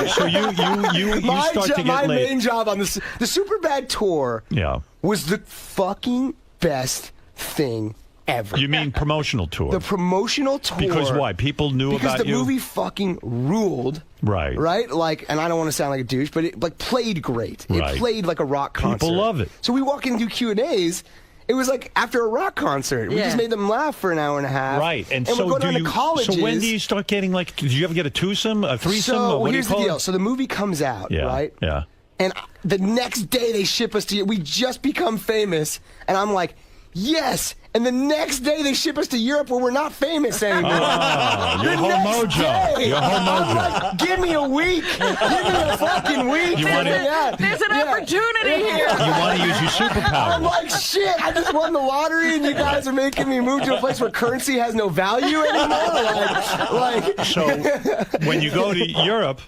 A: So you start to get
D: my
A: laid.
D: main job on the Superbad tour.
A: Yeah.
D: Was the fucking best thing ever.
A: You mean promotional tour?
D: The promotional tour.
A: Because why? People knew about you?
D: Because the movie fucking ruled.
A: Right.
D: Right? Like, and I don't want to sound like a douche, but it like played great. It played like a rock concert.
A: People love it.
D: So we walk in and do Q&As. It was like after a rock concert. We just made them laugh for an hour and a half.
A: Right.
D: And so we're going down to colleges.
A: So when do you start getting like, did you ever get a twosome, a threesome?
D: So
A: what
D: here's
A: do you call
D: the deal.
A: it?
D: So the movie comes out, right?
A: Yeah.
D: And the next day they ship us to, we just become famous. And I'm like, yes. And the next day they ship us to Europe where we're not famous anymore.
A: Oh, your whole mojo. Your whole mojo.
D: Like, give me a week. Give me a fucking week.
B: There's an opportunity here.
A: You want to use your superpower.
D: I'm like, shit, I just won the lottery and you guys are making me move to a place where currency has no value anymore.
A: So when you go to Europe,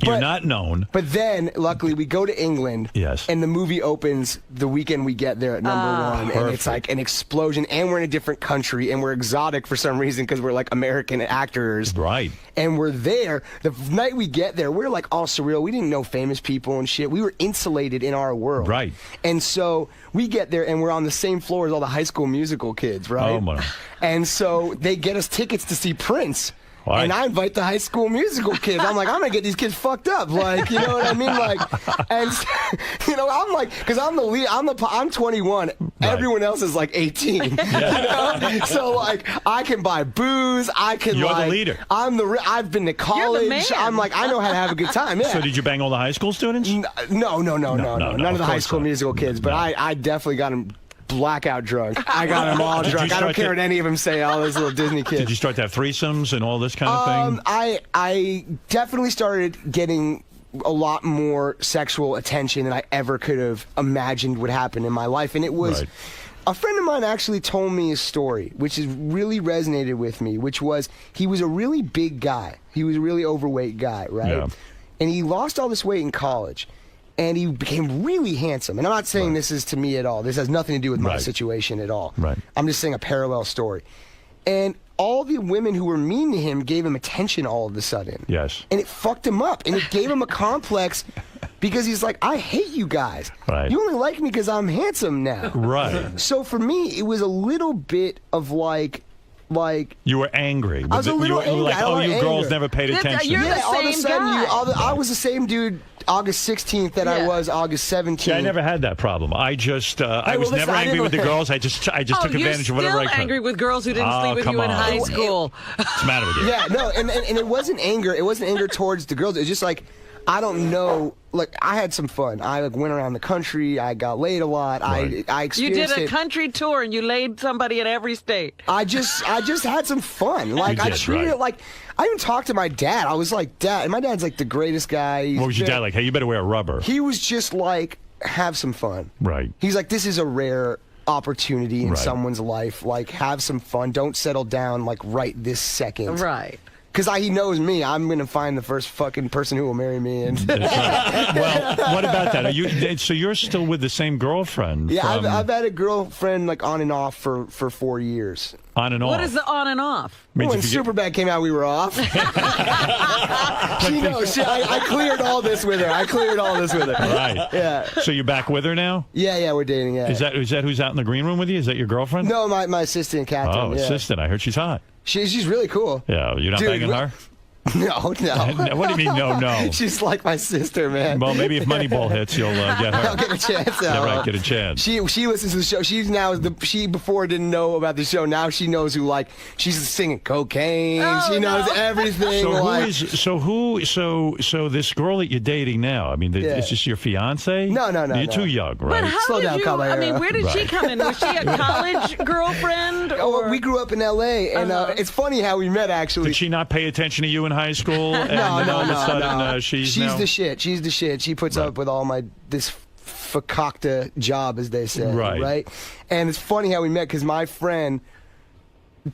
A: you're not known.
D: But then, luckily, we go to England.
A: Yes.
D: And the movie opens the weekend we get there at #1.
A: Perfect.
D: And it's like an explosion. And we're in a different country. And we're exotic for some reason because we're like American actors.
A: Right.
D: And we're there. The night we get there, we're like all surreal. We didn't know famous people and shit. We were insulated in our world.
A: Right.
D: And so we get there and we're on the same floor as all the High School Musical kids, right?
A: Oh, my.
D: And so they get us tickets to see Prince.
A: Why?
D: And I invite the High School Musical kids. I'm like, I'm gonna get these kids fucked up, like, you know what I mean, like, and you know, I'm like, because I'm the lead, I'm 21. Right. Everyone else is like 18. You know? So like, I can buy booze. I can.
A: You're
D: like,
A: the leader.
D: I've been to college.
B: You're the man.
D: I'm like, I know how to have a good time. Yeah.
A: So did you bang all the high school students?
D: No. None of the High School Musical kids, but I definitely got them blackout drunk. I got them all drunk. I don't care what any of them say, all those little Disney kids.
A: Did you start to have threesomes and all this kind of thing?
D: I definitely started getting a lot more sexual attention than I ever could have imagined would happen in my life. And it was...
A: Right.
D: A friend of mine actually told me a story, which has really resonated with me, which was he was a really big guy. He was a really overweight guy, right?
A: Yeah.
D: And he lost all this weight in college. And he became really handsome. And I'm not saying this is to me at all. This has nothing to do with my situation at all.
A: Right.
D: I'm just saying a parallel story. And all the women who were mean to him gave him attention all of a sudden.
A: Yes.
D: And it fucked him up. And it gave him a complex because he's like, I hate you guys.
A: Right.
D: You only like me because I'm handsome now.
A: Right.
D: So for me, it was a little bit of like
A: you were angry.
D: I was a little angry.
A: You were like, oh, you girls
D: anger.
A: never paid attention.
B: You're the
D: all of a
B: same
D: sudden,
B: guy.
D: I was the same dude August 16th that I was August 17th.
A: See, I never had that problem. I just, I was never angry with the girls. I just took advantage of whatever I could.
B: You're still angry with girls who didn't sleep with you in high school.
A: What's the matter with you?
D: Yeah, no, and it wasn't anger. It wasn't anger towards the girls. It was just like, I don't know. Like, I had some fun. I went around the country. I got laid a lot.
A: Right.
D: I experienced
B: You did a country tour and you laid somebody in every state.
D: I just had some fun. Like, I treated it like, I even talked to my dad. I was like, Dad, and my dad's like the greatest guy.
A: What was your dad like? Hey, you better wear a rubber.
D: He was just like, have some fun.
A: Right.
D: He's like, this is a rare opportunity in someone's life. Like, have some fun. Don't settle down like right this second.
B: Right.
D: Because he knows me. I'm going to find the first fucking person who will marry me. And
A: Well, what about that? So you're still with the same girlfriend?
D: Yeah, I've had a girlfriend like on and off for 4 years.
A: On and off?
B: What is the on and off?
D: When Superbad came out, we were off. She knows. I cleared all this with her.
A: Right.
D: Yeah.
A: So you're back with her now?
D: Yeah, we're dating, yeah.
A: Is that who's out in the green room with you? Is that your girlfriend?
D: No, my assistant, Catherine.
A: Oh, assistant. I heard she's hot.
D: She's really cool.
A: Yeah, you're not banging her?
D: No.
A: What do you mean, no?
D: She's like my sister, man.
A: Well, maybe if Moneyball hits, you'll get her.
D: I'll get a chance.
A: Yeah, right, get a chance.
D: She listens to the show. She before didn't know about the show. Now she knows she's singing cocaine.
B: Oh,
D: she knows everything.
A: So this girl that you're dating now, I mean, is this your fiance?
D: No.
A: You're too young, right?
B: But how
D: Slow
B: did
D: down,
B: you?
D: Caballero.
B: I mean, where did she come in? Was she a college girlfriend?
D: Oh, we grew up in L.A. and it's funny how we met. Actually,
A: did she not pay attention to you in high school? And all of a sudden, she's
D: the shit. She's the shit. She puts up with all this fakakta job, as they say. Right. And it's funny how we met because my friend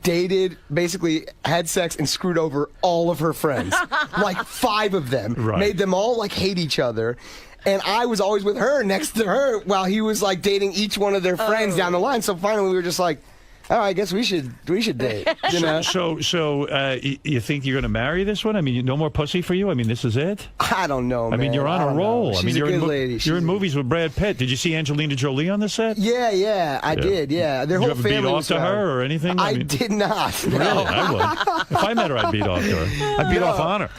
D: dated, basically had sex and screwed over all of her friends, like 5 of them, made them all like hate each other. And I was always with her, next to her, while he was like dating each one of their friends down the line. So finally, we were just like, "Oh, I guess we should date." You know?
A: So you think you're going to marry this one? I mean, no more pussy for you? I mean, this is it?
D: I don't know, man.
A: I mean, you're on a roll.
D: She's
A: I mean,
D: a good lady.
A: You're in movies with Brad Pitt. Did you see Angelina Jolie on the set?
D: Yeah, I did. Yeah, their whole
A: did you ever
D: family
A: beat
D: was
A: off to her or anything?
D: I did not. No.
A: Really? I would. If I met her, I'd beat off to her. I'd beat off on her.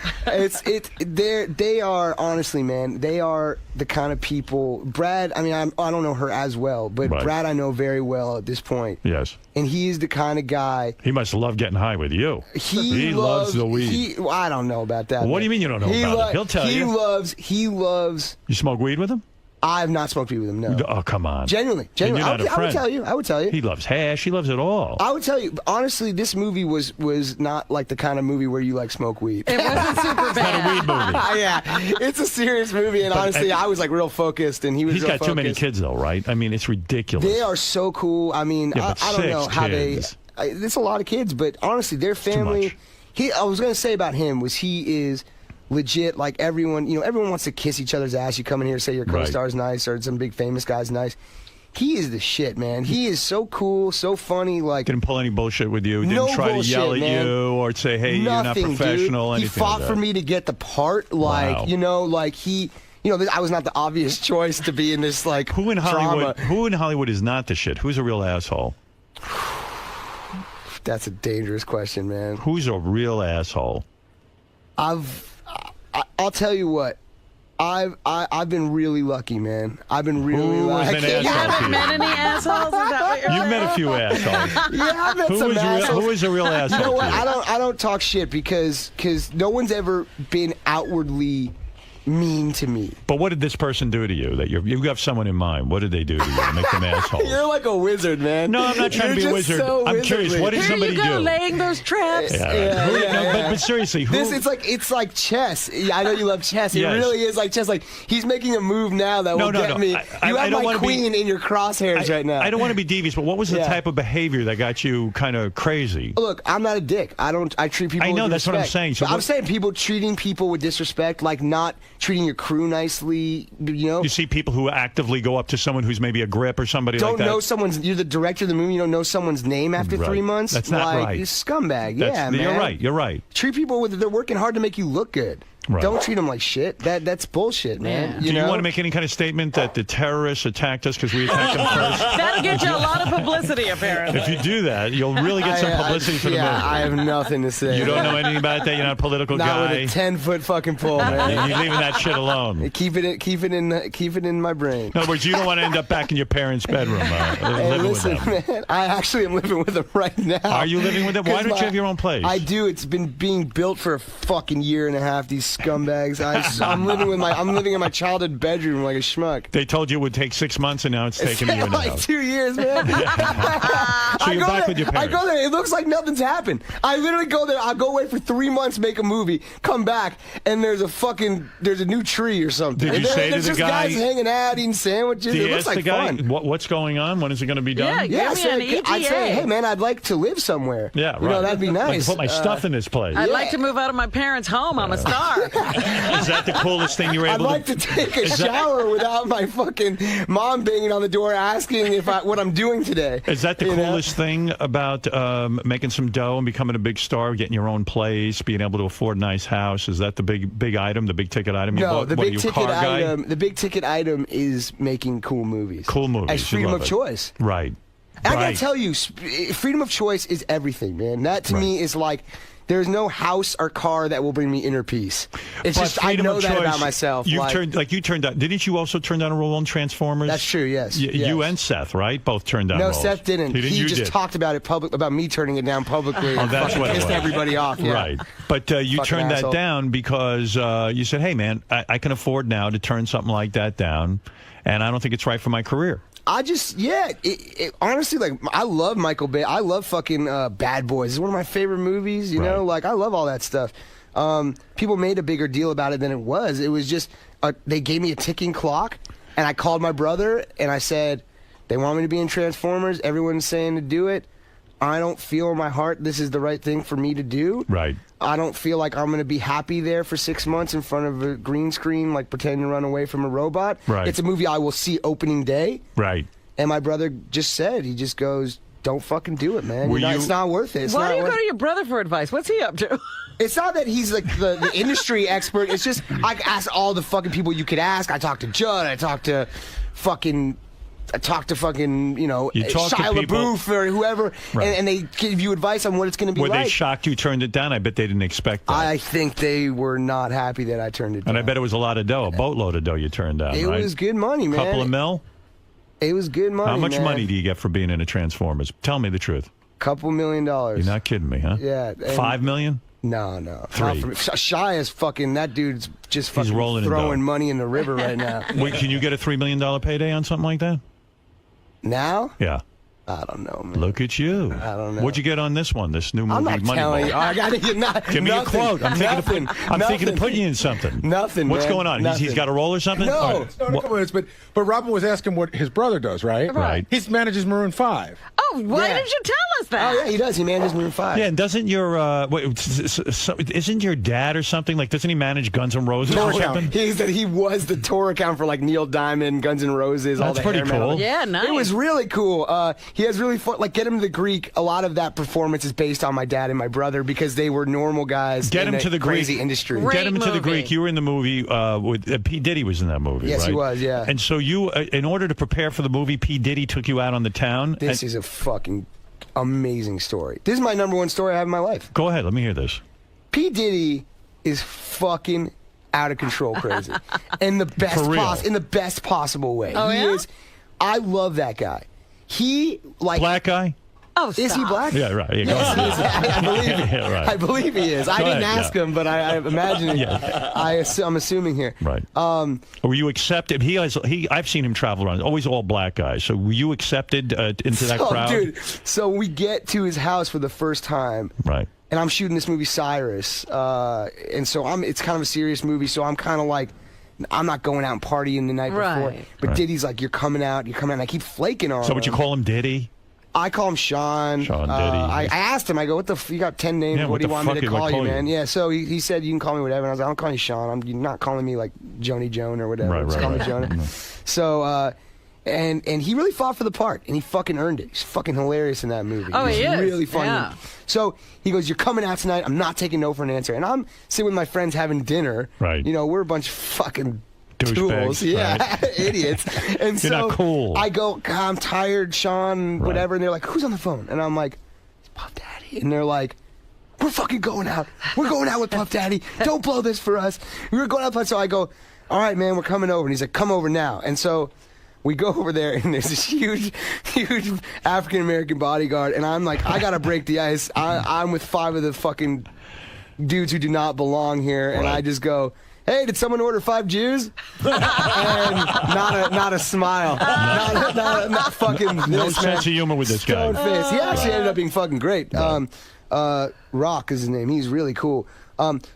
D: They are honestly, man. They are the kind of people. Brad. I mean, I don't know her as well, but Brad I know very well at this point.
A: Yes.
D: And he is the kind of guy.
A: He must love getting high with you. He loves the weed.
D: I don't know about that.
A: Well, what do you mean you don't know about it? He'll tell you.
D: He loves.
A: You smoke weed with him?
D: I have not smoked weed with him, no.
A: Oh, come on.
D: Genuinely.
A: You're not a friend.
D: I would tell you.
A: He loves hash. He loves it all.
D: I would tell you, honestly, this movie was not like the kind of movie where you like smoke weed.
B: It wasn't super bad.
A: It's not a weed movie.
D: Yeah, it's a serious movie, and honestly, I was like real focused, and he was.
A: He's
D: real
A: got too many
D: focused.
A: kids, though, right? I mean, it's ridiculous.
D: They are so cool. I mean,
A: Yeah,
D: I don't know how
A: kids.
D: There's a lot of kids, but honestly, their family. I was going to say about him was he is legit. Like everyone wants to kiss each other's ass. You come in here and say your co-star's nice or some big famous guy's nice. He is the shit, man. He is so cool, so funny. Like
A: didn't pull any bullshit with you.
D: No
A: Didn't try
D: bullshit,
A: to yell at
D: man.
A: you or say, "Hey,
D: Nothing,
A: you're not professional."
D: Dude. He
A: Anything
D: fought
A: like
D: for
A: that.
D: me to get the part. Like
A: Wow.
D: I was not the obvious choice to be in this like
A: Who in Hollywood?
D: drama.
A: Who in Hollywood is not the shit? Who's a real asshole?
D: That's a dangerous question, man.
A: Who's a real asshole?
D: I'll tell you what. I've been really lucky, man. I've been really
A: Who was
D: lucky.
A: an
B: You
A: asshole to
B: haven't
A: you?
B: met any assholes? Is that what you're
A: You've met a few assholes.
D: Yeah, I've met some assholes.
A: Who is a real asshole?
D: You know what?
A: to you?
D: I don't talk shit because no one's ever been outwardly mean to me.
A: But what did this person do to you? That you have someone in mind. What did they do to you to make them assholes?
D: You're like a wizard, man.
A: No, I'm not trying to be a
D: You're
A: wizard.
D: just so
A: I'm curious.
D: wizardly.
A: What did
B: Here
A: somebody
B: you go,
A: do?
B: laying those traps.
A: Yeah. But seriously, who?
D: It's like chess. Yeah, I know you love chess. It
A: Yes.
D: really is like chess. Like he's making a move now that will get me.
A: I
D: You have
A: don't
D: my
A: wanna
D: queen in your crosshairs right now.
A: I don't want to be devious, but what was the
D: Yeah.
A: type of behavior that got you kind of crazy?
D: Look, I'm not a dick. I treat people.
A: I know,
D: with
A: that's what I'm
D: respect.
A: saying. So
D: But I'm saying people treating people with disrespect, like not treating your crew nicely.
A: You see people who actively go up to someone who's maybe a grip or somebody like
D: Don't
A: that.
D: know someone's. You're the director of the movie. You don't know someone's name after 3 months.
A: That's not
D: like,
A: right.
D: You scumbag. Yeah, man.
A: You're right. You're right.
D: Treat people with. They're working hard to make you look good.
A: Right.
D: Don't treat them like shit. That's bullshit, man.
B: Yeah.
A: Do you
D: know?
A: want to make any kind of statement that the terrorists attacked us because we attacked them first?
B: That'll get you a lot of publicity, apparently.
A: If you do that, you'll really get some publicity for the movie.
D: I have nothing to say.
A: You don't know anything about that. You're not a political
D: Not
A: guy.
D: with a 10-foot fucking pole, man.
A: You're leaving that shit alone.
D: Keep it in my brain.
A: In other words, you don't want to end up back in your parents' bedroom
D: Hey,
A: living
D: listen,
A: with them.
D: man. I actually am living with them right now.
A: Are you living with them? Why don't you have your own place?
D: I do. It's been being built for a fucking year and a half. These scumbags. I'm living in my childhood bedroom like a schmuck.
A: They told you it would take 6 months, and now it's taking a year and a
D: like
A: half.
D: 2 years, man.
A: So you're back with your
D: I
A: parents.
D: go there. It looks like nothing's happened. I literally go there. I'll go away for 3 months, make a movie, come back, and there's a new tree or something.
A: Did you say to
D: there's
A: the
D: just
A: guy-
D: guys hanging out, eating sandwiches.
A: Do
D: It
A: you
D: looks
A: ask
D: like
A: the guy
D: fun.
A: what's going on? When is it going to be done?
B: Yeah,
D: Yeah,
B: give me an
D: I'd say,
B: ETA.
D: hey man, I'd like to live somewhere.
A: Yeah, right.
D: You know, that'd be
A: I'd like to
D: nice.
A: put my stuff in this place.
B: I'd like to move out of my parents' home. I'm a star.
A: Is that the coolest thing you were
D: I'd
A: able
D: like
A: to?
D: to take a shower without my fucking mom banging on the door asking what I'm doing today.
A: Is that the
D: You know?
A: coolest thing about making some dough and becoming a big star, getting your own place, being able to afford a nice house? Is that the big item, the big ticket item? You
D: No,
A: bought?
D: the
A: What, are
D: big
A: you a
D: ticket
A: car guy?
D: item. The big ticket item is making cool movies.
A: Cool movies.
D: As
A: You
D: freedom
A: love
D: of
A: it.
D: choice.
A: Right.
D: And I
A: Right.
D: gotta tell you, freedom of choice is everything, man. That to me is like, there's no house or car that will bring me inner peace. It's
A: But
D: just, I
A: freedom
D: know
A: of
D: that
A: choice,
D: about myself.
A: You
D: like,
A: turned down. Didn't you also turn down a role on Transformers?
D: That's true, yes.
A: You
D: yes.
A: and Seth, right? Both turned down
D: No,
A: roles.
D: Seth didn't.
A: He
D: He
A: you
D: just
A: did.
D: talked about it about me turning it down publicly.
A: Oh,
D: and
A: that's
D: fucking
A: what it
D: pissed
A: was.
D: everybody off. Yeah.
A: Right. But you
D: Fucking
A: turned
D: asshole.
A: that down because you said, hey, man, I can afford now to turn something like that down, and I don't think it's right for my career.
D: I just, honestly, like, I love Michael Bay. I love fucking Bad Boys. It's one of my favorite movies, you know? Like, I love all that stuff. People made a bigger deal about it than it was. It was just, they gave me a ticking clock, and I called my brother, and I said, they want me to be in Transformers. Everyone's saying to do it. I don't feel in my heart this is the right thing for me to do.
A: Right.
D: I don't feel like I'm going to be happy there for 6 months in front of a green screen, like pretending to run away from a robot.
A: Right.
D: It's a movie I will see opening day.
A: Right.
D: And my brother just said, he just goes, don't fucking do it, man. It's not worth it. It's
B: Why
D: not
B: do you
D: worth
B: go to your brother for advice? What's he up to?
D: It's not that he's like the industry expert. It's just, I asked all the fucking people you could ask. I talked to Judd. I talked to fucking, you know,
A: You talk to
D: Shia
A: people-
D: LaBeouf or whoever,
A: Right.
D: and they give you advice on what it's going to be
A: Were
D: like.
A: they shocked you turned it down? I bet they didn't expect that.
D: I think they were not happy that I turned it down.
A: And I bet it was a lot of dough, a boatload of dough you turned down,
D: It
A: right?
D: was good money, man.
A: Couple of mil?
D: It was good money,
A: How much
D: man.
A: money do you get for being in a Transformers? Tell me the truth.
D: $2 million.
A: You're not kidding me, huh?
D: Yeah. and-
A: $5 million?
D: No, no.
A: Three.
D: Not for me. Shy is fucking, that dude's just fucking
A: rolling in
D: throwing
A: dough.
D: money in the river right now.
A: Wait, can you get a $3 million payday on something like that?
D: Now?
A: Yeah.
D: I don't know, man.
A: Look at you.
D: I don't know.
A: What'd you get on this one, this new movie,
D: I'm not
A: Moneyball?
D: telling you. I gotta get
A: Give me
D: nothing,
A: a quote. I'm thinking of putting you in something.
D: Nothing,
A: What's
D: man.
A: going on? He's
D: Nothing.
A: got a role or something?
D: No.
A: All right.
C: No, a couple minutes, but Robin was asking what his brother does, right?
A: Right.
C: He manages Maroon 5.
B: Oh, why
D: Yeah.
B: didn't you tell us that?
D: Oh, yeah, he does. He manages Maroon 5.
A: Yeah, and doesn't your isn't your dad or something like? Doesn't he manage Guns N' Roses or
C: Tour account.
A: something?
D: He was the tour account for like Neil Diamond, Guns N' Roses, all
A: That's
D: the
A: pretty
D: hair metal.
A: cool.
B: Yeah, nice.
D: It was really cool. He has really fun. Like, Get Him to the Greek. A lot of that performance is based on my dad and my brother because they were normal guys.
A: Get
D: in
A: him to the
D: crazy
A: Greek.
D: industry.
B: Great
A: Get him to the
B: movie.
A: Greek. You were in the movie with P. Diddy was in that movie,
D: Yes,
A: right?
D: he was, yeah.
A: And so you, in order to prepare for the movie, P. Diddy took you out on the town.
D: This is a fucking amazing story. This is my #1 story I have in my life.
A: Go ahead. Let me hear this.
D: P. Diddy is fucking out of control crazy. in the best
A: For real?
D: in the best possible way.
B: Oh,
D: he
B: yeah?
D: is. I love that guy. He like
A: Black guy?
B: Oh,
D: is he
B: stop.
D: black?
A: Yeah, right. Yeah, go
D: Yes, he
A: ahead.
D: is. I believe
A: Yeah, right.
D: I believe he is. I
A: Go
D: didn't
A: ahead,
D: ask
A: yeah.
D: him, but I imagine. I'm assuming here.
A: Right. Were you accepted? I've seen him travel around. Always all black guys. So were you accepted into that crowd?
D: Dude, so we get to his house for the first time.
A: Right.
D: And I'm shooting this movie Cyrus, and so it's kind of a serious movie. So I'm kind of like, I'm not going out and partying the night before.
B: Right.
D: But
A: Right.
D: Diddy's like, you're coming out. And I keep flaking on him.
A: So would you call him Diddy?
D: I call him Sean.
A: Sean Diddy.
D: I asked him. I go, you got 10 names.
A: Yeah,
D: what
A: what
D: do you
A: the
D: want me
A: fuck
D: to
A: do I
D: call you,
A: call you?
D: man? Yeah. So he said you can call me whatever. And I was like, I'm calling you Sean. You're not calling me like Joni Joan or whatever.
A: Right,
D: Just
A: right,
D: call me
A: right.
D: Jonah.
A: Mhm.
D: So. And he really fought for the part, and he fucking earned it. He's fucking hilarious in that movie.
B: Oh, he
D: He's
B: is.
D: really funny.
B: Yeah.
D: So he goes, "You're coming out tonight. I'm not taking no for an answer." And I'm sitting with my friends having dinner.
A: Right.
D: You know, we're a bunch of fucking
A: Douchebags,
D: tools. Yeah,
A: right.
D: idiots. And
A: You're
D: so
A: not cool.
D: I go, "God, I'm tired, Sean,
A: Right.
D: whatever." And they're like, "Who's on the phone?" And I'm like, "It's Puff Daddy." And they're like, "We're fucking going out. We're going out with Puff Daddy. Don't blow this for us. We're going out." So I go, "All right, man, we're coming over." And he's like, "Come over now." And so we go over there, and there's this huge African-American bodyguard, and I'm like, I gotta break the ice. I'm with 5 of the fucking dudes who do not belong here, and
A: Right.
D: I just go, "Hey, did someone order 5 Jews?" And not a smile. Not fucking
A: No
D: this, man.
A: sense of humor with this guy.
D: Stone face. He actually ended up being fucking great. Rock is his name. He's really cool.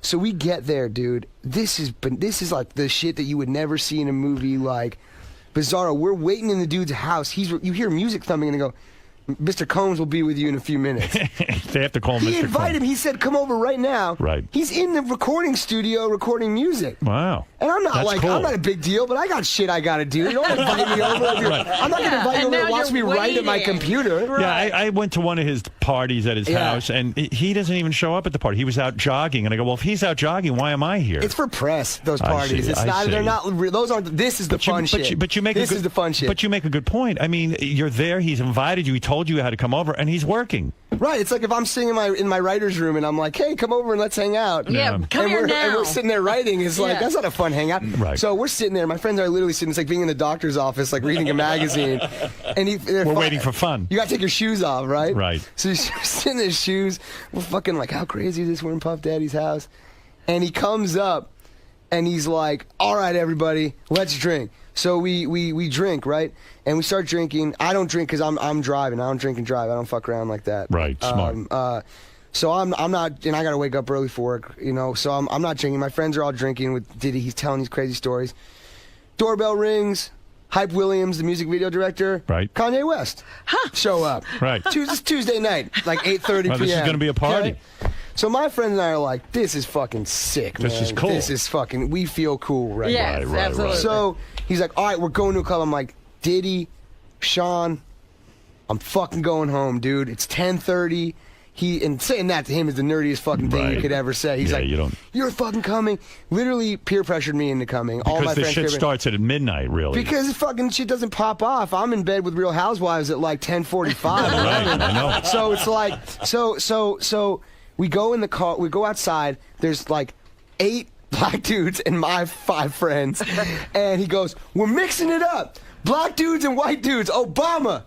D: So we get there, dude. This is like the shit that you would never see in a movie. Like Bizarro. We're waiting in the dude's house. You hear music thumping, and they go, Mr. Combs will be with you in a few minutes.
A: They have to call him
D: He
A: Mr.
D: invited him. He said, come over right now.
A: Right.
D: He's in the recording studio recording music.
A: Wow.
D: And I'm not
A: That's cool.
D: I'm not a big deal, but I got shit I got to do. You don't invite me over. I'm not going to invite you over to watch me write at my computer.
A: Yeah, I went to one of his parties at his house, and he doesn't even show up at the party. He was out jogging, and I go, well, if he's out jogging, why am I here?
D: It's for press, those
A: I
D: parties.
A: see,
D: It's
A: I
D: not,
A: see.
D: they're not, those aren't, this is the fun shit.
A: But you make
D: this is the fun shit.
A: But you make a good point. I mean, you're there, he's invited you, he told you how to come over, and he's working.
D: Right, it's like if I'm sitting in my writer's room and I'm like, hey, come over and let's hang out.
B: Yeah, come here now.
D: And we're sitting there writing. It's like, that's not a fun hangout.
A: Right.
D: So we're sitting there. My friends are literally sitting. It's like being in the doctor's office, like reading a magazine. And
A: we're waiting for fun.
D: You got to take your shoes off, right?
A: Right.
D: So he's sitting in his shoes. We're fucking like, how crazy is this? We're in Puff Daddy's house. And he comes up and he's like, all right, everybody, let's drink. So we drink, right? And we start drinking. I don't drink because I'm driving. I don't drink and drive. I don't fuck around like that.
A: Right, smart.
D: So I'm not, and I gotta wake up early for work, you know. So I'm not drinking. My friends are all drinking with Diddy. He's telling these crazy stories. Doorbell rings. Hype Williams, the music video director.
A: Right.
D: Kanye West. Show up.
A: Right.
D: Tuesday night, like 8:30 p.m.
A: This is gonna be a party.
D: Okay? So my friends and I are like, this is fucking sick, man.
A: This is cool.
D: This is fucking, we feel cool right now.
B: Yes,
A: Right.
B: absolutely.
D: So he's like, all right, we're going to a club. I'm like, Diddy, Sean, I'm fucking going home, dude. It's 10:30. And saying that to him is the nerdiest fucking thing you could ever say. He's like, you're fucking coming. Literally peer pressured me into coming. All my
A: Because the
D: friends
A: shit starts at midnight, really.
D: because fucking shit doesn't pop off. I'm in bed with Real Housewives at like 10:45.
A: Right, I know.
D: So it's like, so we go in the car, we go outside. There's like 8 black dudes and my 5 friends, and he goes, "We're mixing it up, black dudes and white dudes." Obama.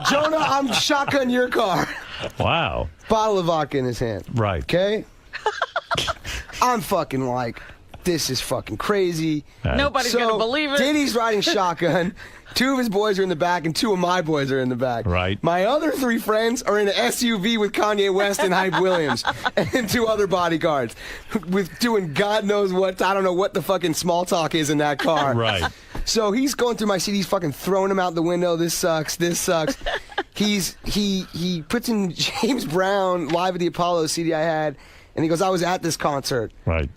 D: Jonah, I'm shotgun your car.
A: Wow.
D: Bottle of vodka in his hand.
A: Right.
D: Okay. I'm fucking like, this is fucking crazy.
B: Nobody's going to believe it.
D: Diddy's riding shotgun. 2 of his boys are in the back, and 2 of my boys are in the back.
A: Right.
D: My other 3 friends are in an SUV with Kanye West and Hype Williams, and 2 other bodyguards, with doing God knows what. I don't know what the fucking small talk is in that car.
A: Right.
D: So he's going through my CD, he's fucking throwing them out the window. This sucks. This sucks. He puts in James Brown Live at the Apollo CD I had, and he goes, "I was at this concert."
A: Right.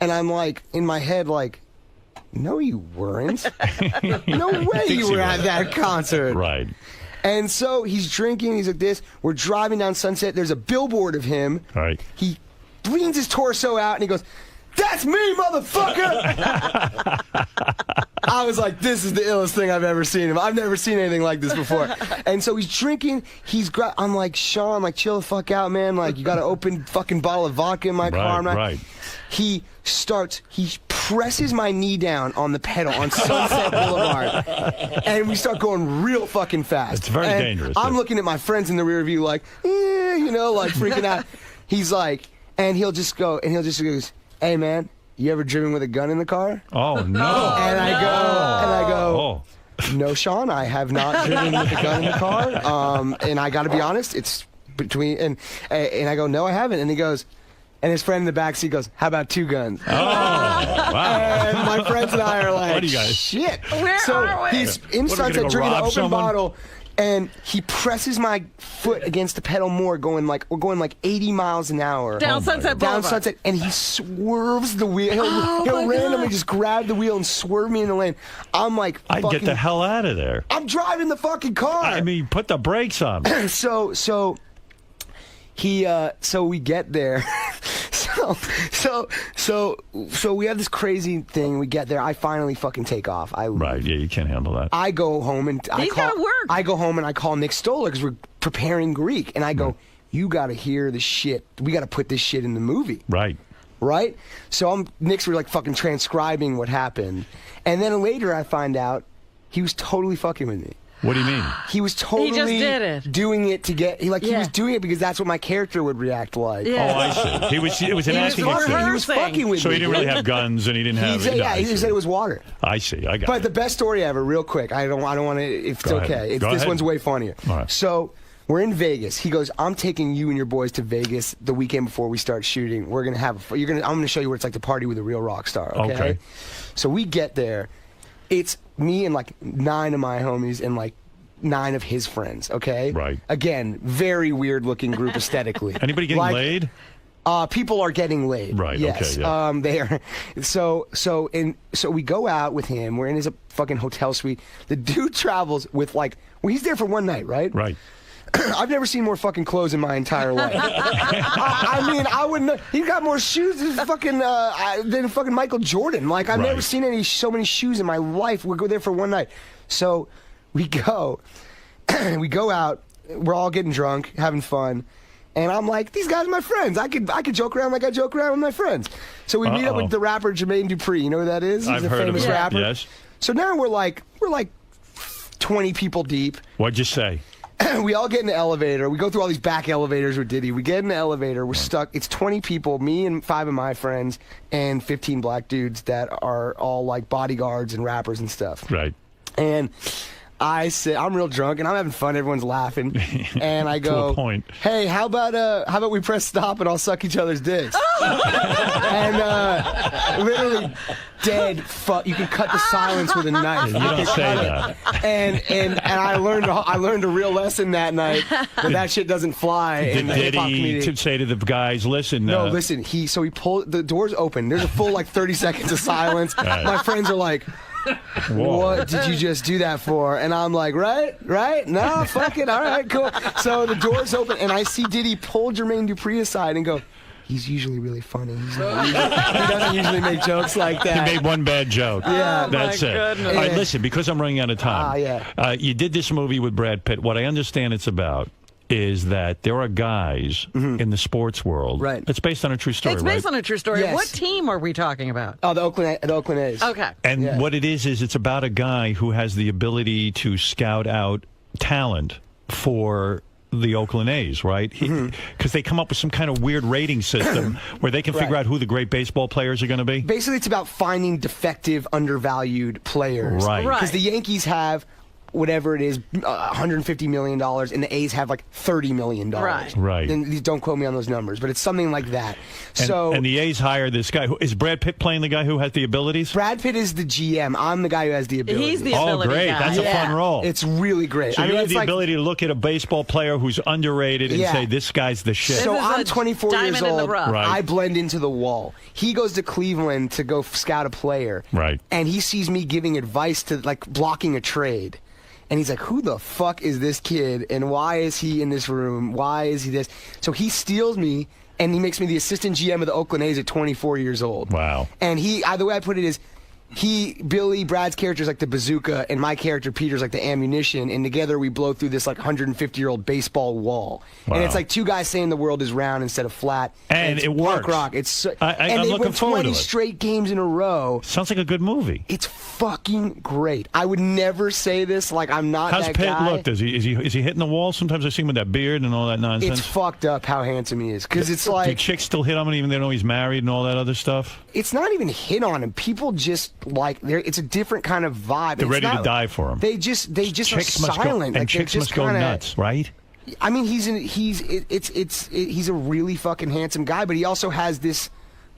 D: And I'm like, in my head, like, no, you weren't. No way you were at that concert.
A: Right.
D: And so he's drinking. He's like this. We're driving down Sunset. There's a billboard of him.
A: Right.
D: He leans his torso out and he goes, "That's me, motherfucker!" I was like, this is the illest thing I've ever seen him. I've never seen anything like this before. And so he's drinking. I'm like, Sean, like, chill the fuck out, man. Like, you got an open fucking bottle of vodka in my car. I'm not.
A: Right.
D: He presses my knee down on the pedal on Sunset Boulevard, and we start going real fucking fast.
A: It's very dangerous.
D: I'm looking at my friends in the rear view like, you know, like freaking out. He's like, and he'll just go, "Hey, man, you ever driven with a gun in the car?"
A: Oh, no.
D: And I go,
A: Oh.
D: "No, Sean, I have not driven with a gun in the car." And I got to be honest, it's between, and I go, "No, I haven't." And he goes, and his friend in the backseat goes, "How about 2 guns?"
A: Oh, wow.
D: And my friends and I are like,
A: What do you guys-
D: shit.
B: Where
D: so
B: are we?
D: he's in
A: What, are we
D: Sunset
A: gonna
D: drinking an
A: rob
D: open
A: someone?
D: bottle, and he presses my foot against the pedal more, we're going like 80 miles an hour.
B: Down Sunset
D: Down
B: Boulevard.
D: Sunset, and he swerves the wheel. He'll randomly just grab the wheel and swerve me in the lane. I'm like,
A: I'd get the hell out of there.
D: I'm driving the fucking car.
A: I mean, put the brakes on.
D: So we get there. So we have this crazy thing. We get there. I finally fucking take off. I leave.
A: Right. Yeah, you can't handle that.
D: I go home and
B: He's gotta work.
D: I go home and I call Nick Stoller because we're preparing Greek, and I go, "You got to hear the shit. We got to put this shit in the movie."
A: Right.
D: Right? So Nick's were like fucking transcribing what happened, and then later I find out he was totally fucking with me.
A: What do you mean?
D: He was totally
B: did it.
D: doing it to get. He
B: Yeah.
D: was doing it because that's what my character would react like.
A: Oh,
B: Yeah.
A: I see. It was an
B: He was
A: acting
B: fucking-
A: experience.
D: He was fucking with
A: So
D: me.
A: he didn't really have guns, and he didn't have.
D: He said,
A: no,
D: yeah,
A: I
D: he
A: see.
D: said it was water.
A: I see. I got
D: But
A: it.
D: the best story ever, real quick. I don't want to. If it's
A: Go ahead.
D: okay,
A: Go
D: this
A: ahead.
D: one's way funnier.
A: All right.
D: So we're in Vegas. He goes, "I'm taking you and your boys to Vegas the weekend before we start shooting. We're gonna have. I'm gonna show you what it's like to party with a real rock star." Okay.
A: Okay.
D: So we get there. It's me and like 9 of my homies and like 9 of his friends. Okay,
A: Right.
D: Again, very weird looking group aesthetically.
A: Anybody getting laid?
D: People are getting laid.
A: Right,
D: Yes.
A: okay, yeah.
D: They are. So we go out with him. We're in his fucking hotel suite. The dude travels with he's there for one night, right?
A: Right.
D: I've never seen more fucking clothes in my entire life. I mean, I wouldn't. He got more shoes than fucking Michael Jordan. Like I've never seen so many shoes in my life. We go there for one night. So we go out. We're all getting drunk, having fun. And I'm like, these guys are my friends. I could joke around like I joke around with my friends. So we meet up with the rapper Jermaine Dupri. You know who that is? He's
A: I've
D: a
A: heard
D: famous
A: of him.
D: rapper.
A: Yes.
D: So now we're like 20 people deep.
A: What'd you say?
D: We all get in the elevator. We go through all these back elevators with Diddy. We get in the elevator. We're stuck. It's 20 people, me and 5 of my friends, and 15 black dudes that are all like bodyguards and rappers and stuff.
A: Right.
D: And I say, I'm real drunk and I'm having fun. Everyone's laughing, and I go,
A: To a point.
D: "Hey, how about we press stop and I'll suck each other's dicks?" And literally dead fuck. You can cut the silence with a knife.
A: You don't say that.
D: And I learned a real lesson that night that shit doesn't fly in
A: Did
D: the hip hop
A: Diddy
D: community.
A: say to the guys, listen?
D: No, listen. He pulled the doors open. There's a full 30 seconds of silence.
A: Right.
D: My friends are like,
A: Whoa.
D: "What did you just do that for?" And I'm like, right? No, fuck it. All right, cool. So the doors open, and I see Diddy pull Jermaine Dupri aside and go, "He's usually really funny. He doesn't usually make jokes like that."
A: He made one bad joke.
D: Yeah.
A: That's
B: my
A: it.
B: goodness.
A: All right, listen, because I'm running out of time. You did this movie with Brad Pitt. What I understand it's about is that there are guys in the sports world.
D: Right.
A: It's based on a true story,
B: It's
A: right?
B: based on a true story.
D: Yes.
B: What team are we talking about?
D: Oh, the Oakland A's.
B: Okay.
A: And what it is it's about a guy who has the ability to scout out talent for the Oakland A's, right? Because they come up with some kind of weird rating system where they can figure out who the great baseball players are going to be.
D: Basically, it's about finding defective, undervalued players.
A: Right.
D: Because the Yankees have whatever it is, $150 million, and the A's have $30 million.
A: Right.
D: And don't quote me on those numbers, but it's something like that.
A: And the A's hire this guy. Is Brad Pitt playing the guy who has the abilities?
D: Brad Pitt is the GM. I'm the guy who has the ability.
B: He's the ability
A: great.
B: guy.
A: That's a fun role.
D: It's really great.
A: So you have
D: it's
A: the ability to look at a baseball player who's underrated and say, this guy's the shit.
D: So
B: This is
D: I'm
B: a
D: 24 years
B: diamond in the
D: old.
B: rough.
A: Right.
D: I blend into the wall. He goes to Cleveland to go scout a player.
A: Right.
D: And he sees me giving advice to blocking a trade. And he's like, "Who the fuck is this kid? And why is he in this room? Why is he this?" So he steals me, and he makes me the assistant GM of the Oakland A's at 24 years old.
A: Wow.
D: And the way I put it is, Brad's character is like the bazooka, and my character, Peter's like the ammunition, and together we blow through this 150-year-old baseball wall.
A: Wow.
D: And it's like two guys saying the world is round instead of flat.
A: And
D: it's
A: it
D: punk
A: works.
D: rock. It's and
A: I'm
D: they
A: looking
D: went
A: forward to
D: 20
A: it.
D: straight games in a row.
A: Sounds like a good movie.
D: It's fucking great. I would never say this. I'm not
A: How's
D: that
A: Pitt
D: guy.
A: look? Is he hitting the wall? Sometimes I see him with that beard and all that nonsense.
D: It's fucked up how handsome he is. Because it's
A: Do chicks still hit on him even though they know he's married and all that other stuff?
D: It's not even hit on him. People just it's a different kind of vibe.
A: They're
D: It's
A: ready to
D: not-
A: die for him.
D: They just
A: Chicks
D: are
A: must
D: silent.
A: go, and
D: They're
A: chicks
D: just
A: must go
D: kinda-
A: nuts, right?
D: I mean, he's a really fucking handsome guy, but he also has this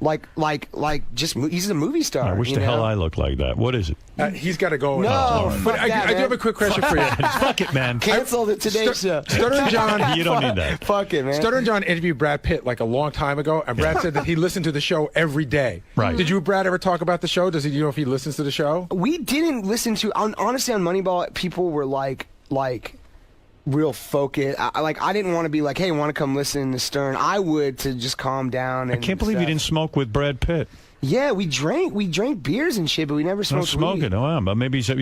D: he's a movie star.
A: I wish the hell I looked like that. What is it?
C: He's got to go.
D: No,
C: but
D: fuck
C: I
D: that,
C: do
D: man.
C: have a quick question for you.
A: Fuck it, man.
D: Cancel the Today Show.
C: Stuttering John.
A: You don't need that.
D: Fuck it, man.
C: Stuttering John interviewed Brad Pitt a long time ago, and Brad said that he listened to the show every day.
A: Right.
C: Did you, Brad, ever talk about the show? Do you know if he listens to the show?
D: We didn't listen to honestly on Moneyball. People were like real focused. I didn't want to be like, "Hey, want to come listen to Stern?" I would to just calm down. And
A: I can't believe you didn't smoke with Brad Pitt.
D: Yeah, we drank beers and shit, but we never
A: No
D: smoked
A: smoking.
D: weed.
A: Oh, but maybe she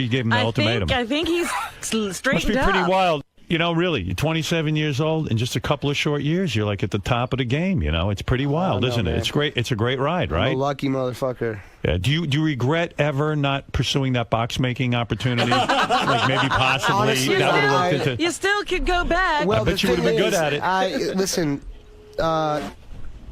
A: gave him the ultimatum.
B: I think he's straightened
A: Must be
B: up.
A: pretty wild. Really, you're 27 years old, in just a couple of short years, you're at the top of the game. It's pretty wild,
D: no,
A: isn't
D: man.
A: it? It's great. It's a great ride,
D: I'm
A: right?
D: a lucky motherfucker.
A: Yeah. Do you regret ever not pursuing that box making opportunity? Maybe possibly
D: Honestly,
A: that would have worked into.
B: You still could go back.
D: Well,
A: I bet
D: the
A: you would have
D: thing
A: been good
D: is,
A: at it.
D: Listen,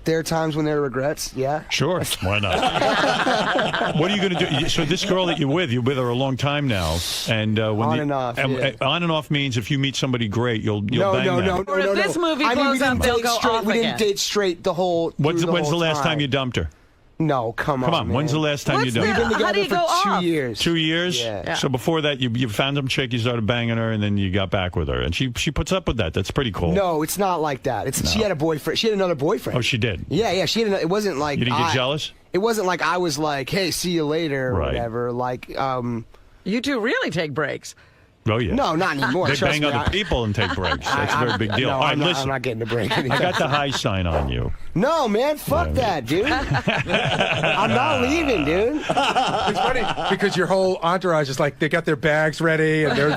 D: there are times when there are regrets. Yeah.
A: Sure, why not? What are you going to do? So this girl that you're with her a long time now, and
D: On and off, yeah.
A: On and off means if you meet somebody great, you'll
D: No.
A: bang them.
B: Or if this movie
D: I mean,
B: blows
D: we didn't
B: up, they'll
D: date
B: go
D: straight.
B: off
D: We
B: again.
D: didn't date straight the whole.
A: When's
D: through
A: the last time
D: time
A: you dumped her?
D: No, come on.
A: Come on.
D: Man.
A: When's the last time you done
D: We've
A: that?
D: been
B: How do
D: together
B: you
D: for
B: go
D: 2
B: off?
D: years.
A: 2 years?
D: Yeah.
A: So before that, you found some chick, you started banging her, and then you got back with her. And she puts up with that. That's pretty cool.
D: No, it's not like that. She had a boyfriend. She had another boyfriend.
A: Oh, she did?
D: Yeah. She had. It wasn't like
A: You didn't get jealous?
D: It wasn't like I was like, "Hey, see you later" or
A: Right.
D: whatever. Like,
B: You two really take breaks.
A: Oh, yeah.
D: no, not anymore.
A: They
D: Trust
A: bang
D: me,
A: other people and take breaks. That's a very big deal.
D: No,
A: All right,
D: I'm not,
A: listen.
D: I'm not getting a break.
A: I got the high sign on you.
D: No, man, fuck that, dude. I'm not leaving, dude.
C: It's funny because your whole entourage is like they got their bags ready and they're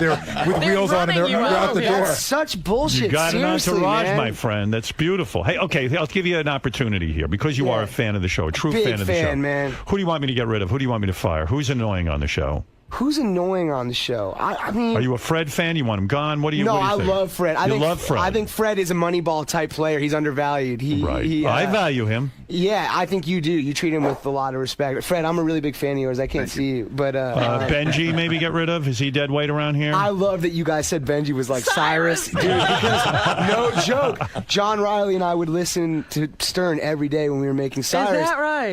C: with wheels on and
B: running
C: they're
B: you
C: out the door.
D: That's such bullshit.
A: You got an
D: Seriously,
A: entourage,
D: man.
A: my friend. That's beautiful. Hey, okay, I'll give you an opportunity here because you are a fan of the show, a true
D: Big
A: fan of the show.
D: fan, man.
A: Who do you want me to get rid of? Who do you want me to fire? Who's annoying on the show?
D: Who's annoying on the show? I mean,
A: Are you a Fred fan? You want him gone? What do you?
D: no,
A: what do you
D: I
A: think?
D: love Fred. I
A: love Fred.
D: I think Fred is a Moneyball type player. He's undervalued.
A: Right. I value him.
D: Yeah, I think you do. You treat him with a lot of respect. Fred, I'm a really big fan of yours. I can't see you, but
A: Benji, maybe get rid of. Is he dead weight around here?
D: I love that you guys said Benji was like Cyrus, dude. Because no joke, John Riley and I would listen to Stern every day when we were making Cyrus.
B: that right?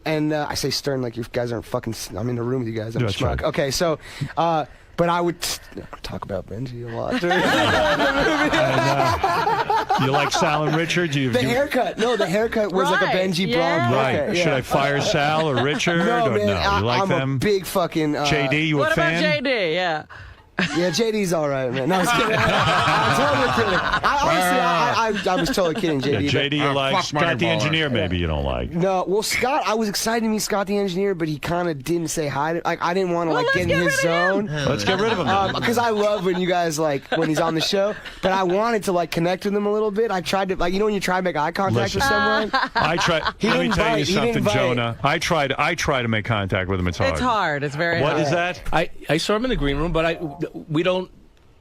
D: And I say Stern like you guys aren't fucking. I'm in the room with you guys. I'm a
A: That's
D: schmuck.
A: right.
D: Okay, so. But I would talk about Benji a lot.
A: You like Sal and Richard?
D: The haircut. No, the haircut was like a
B: Right,
D: Benji
B: yeah.
D: blonde
A: Right.
D: haircut.
A: Should I fire Sal or Richard?
D: No,
A: or
D: man.
A: no? You like
D: I'm
A: them?
D: a big fucking.
A: JD, you a
B: What
A: fan?
B: about JD? Yeah.
D: Yeah, JD's all right, man. No, I was kidding. I'm totally kidding. I was totally kidding,
A: Yeah,
D: JD.
A: JD, you like
C: fuck
A: Scott the
C: Moneyball.
A: engineer? Maybe you don't like.
D: No, well, Scott, I was excited to meet Scott the engineer, but he kind of didn't say hi. Like, I didn't want to
B: Well,
D: like
B: let's
D: get in
B: get
D: his
B: rid of him.
D: zone.
A: Let's get rid of him. then.
D: Because I love when you guys like when he's on the show, but I wanted to like connect with him a little bit. I tried to like when you try to make eye contact with someone.
A: I tried. Let me
D: didn't
A: tell you
D: bite. He
A: something,
D: didn't bite.
A: Jonah. I try to make contact with him. It's hard.
B: It's hard. It's very
A: What
B: hard.
A: is that?
E: I saw him in the green room, but we don't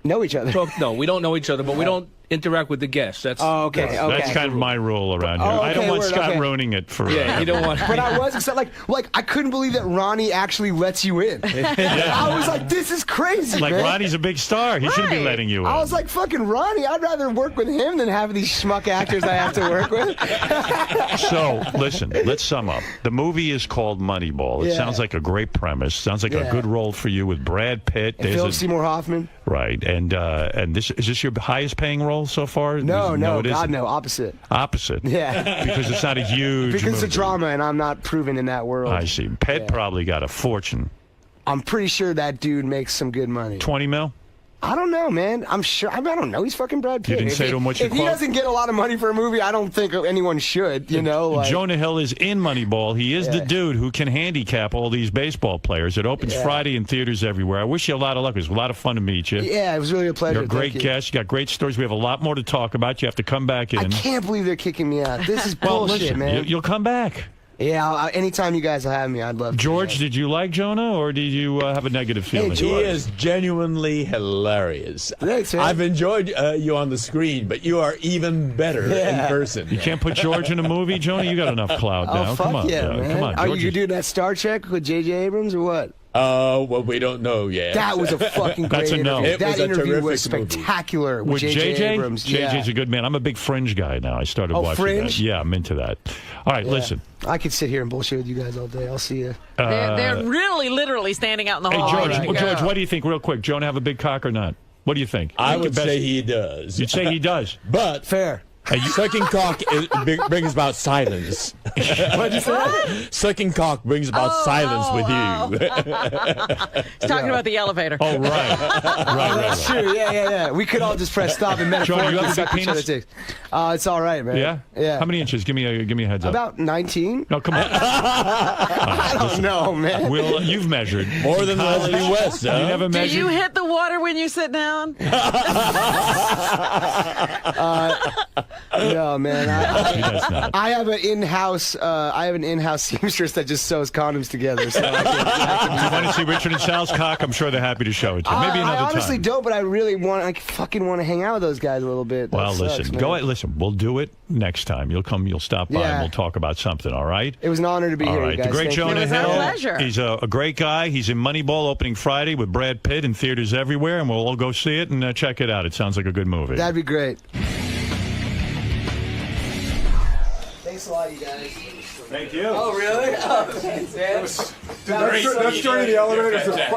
D: Know each other.
E: talk. No, we don't know each other, but we don't interact with the guests. That's
D: Oh, okay.
A: That's kind of my rule around here.
D: Oh,
A: I don't
D: okay,
A: want
D: word,
A: Scott
D: okay.
A: ruining it for.
E: yeah. You don't want.
D: But I was excited. Like I couldn't believe that Ronnie actually lets you in. I was like, this is crazy,
A: Like
D: man.
A: Ronnie's a big star. He shouldn't be
B: Right.
A: letting you in.
D: I was like, fucking Ronnie, I'd rather work with him than have these schmuck actors I have to work with.
A: So, listen, let's sum up. The movie is called Moneyball. It
D: Yeah.
A: sounds like a great premise. Sounds like a
D: Yeah.
A: good role for you with Brad Pitt.
D: And Philip Seymour Hoffman?
A: Right. And this is this your highest paying role so far?
D: No,
A: it
D: God,
A: isn't.
D: no, opposite.
A: Opposite.
D: Yeah.
A: Because it's not a huge
D: Because it's a
A: movie.
D: drama, and I'm not proven in that world.
A: I see. Pitt probably got a fortune.
D: I'm pretty sure that dude makes some good money.
A: 20 mil?
D: I don't know, man. I'm sure. I don't know. He's fucking Brad Pitt.
A: didn't say to him what you
D: If he
A: quote?
D: doesn't get a lot of money for a movie, I don't think anyone should. You know, like,
A: Jonah Hill is in Moneyball. He is the dude who can handicap all these baseball players. It opens Friday in theaters everywhere. I wish you a lot of luck. It was a lot of fun to meet you.
D: Yeah, it was really a pleasure.
A: You're a great
D: Thank you.
A: guest. You got great stories. We have a lot more to talk about. You have to come back in.
D: I can't believe they're kicking me out. This is
A: Well,
D: bullshit,
A: listen,
D: man.
A: you'll come back.
D: Yeah, anytime you guys will have me, I'd love to.
A: George, did you like Jonah, or did you have a negative feeling?
D: George.
F: He is genuinely hilarious.
D: Thanks, man.
F: I've enjoyed you on the screen, but you are even better in person.
A: You can't put George in a movie, Jonah? You got enough clout
D: Oh,
A: now.
D: fuck
A: Come on.
D: yeah, man.
A: Come on.
D: Are
A: George
D: you
A: is-
D: doing that Star Trek with J.J. Abrams or what?
F: Well, we don't know yet.
D: That was a fucking great
A: That's a no.
D: interview.
F: It
D: That
F: was a
D: interview was
F: terrific movie.
D: spectacular with
A: With
D: J.J. Abrams.
A: JJ's a good man. I'm a big Fringe guy now. I started watching
D: Fringe?
A: that. Yeah, I'm into that. All right, listen.
D: I could sit here and bullshit with you guys all day. I'll see you.
B: They're really, literally standing out in the
A: Hey,
B: hall.
A: George,
B: ready to
A: George,
B: go.
A: what do you think, real quick? Jonah have a big cock or not? What do you think?
F: I
A: Think
F: would
A: the best-
F: say he does.
A: You'd say he does.
F: But
D: Fair.
F: sucking cock brings about silence.
D: What'd you say?
F: Sucking cock brings about silence with you.
B: He's talking about the elevator.
A: Oh, right. right.
D: True. Yeah. We could all just press stop and
A: Jonah, you
D: metaphorically
A: have a
D: suck
A: big
D: each other's
A: penis?
D: dicks. It's all right, man.
A: Yeah?
D: Yeah.
A: How many inches? Give me a heads up.
D: About 19.
A: No, come on.
D: I don't know, man.
A: You've measured.
F: More than Leslie West,
A: You
F: huh?
A: never
B: Do
A: measured?
B: you hit the water when you sit down?
D: No, man.
A: He does not.
D: I have an in-house seamstress that just sews condoms together. So
A: You want to see Richard and Sal's cock? I'm sure they're happy to show it to you. Maybe another
D: I honestly
A: time.
D: don't, but I really want. I fucking want to hang out with those guys a little bit. That
A: Well,
D: sucks,
A: listen.
D: man.
A: Listen, we'll do it next time. You'll come. You'll stop by,
D: Yeah.
A: and we'll talk about something. All right.
D: It was an honor to be
A: All
D: here,
A: right.
D: you guys.
A: The great
D: Thank you.
A: Jonah
B: It was our
A: Hill.
B: pleasure.
A: He's a great guy. He's in Moneyball opening Friday with Brad Pitt in theaters everywhere, and we'll all go see it and check it out. It sounds like a good movie.
D: That'd be great. Thanks a lot, you guys.
A: Thank you.
D: Oh, really? Oh, thanks, man.
C: That's joining the elevator.
A: That's the
C: I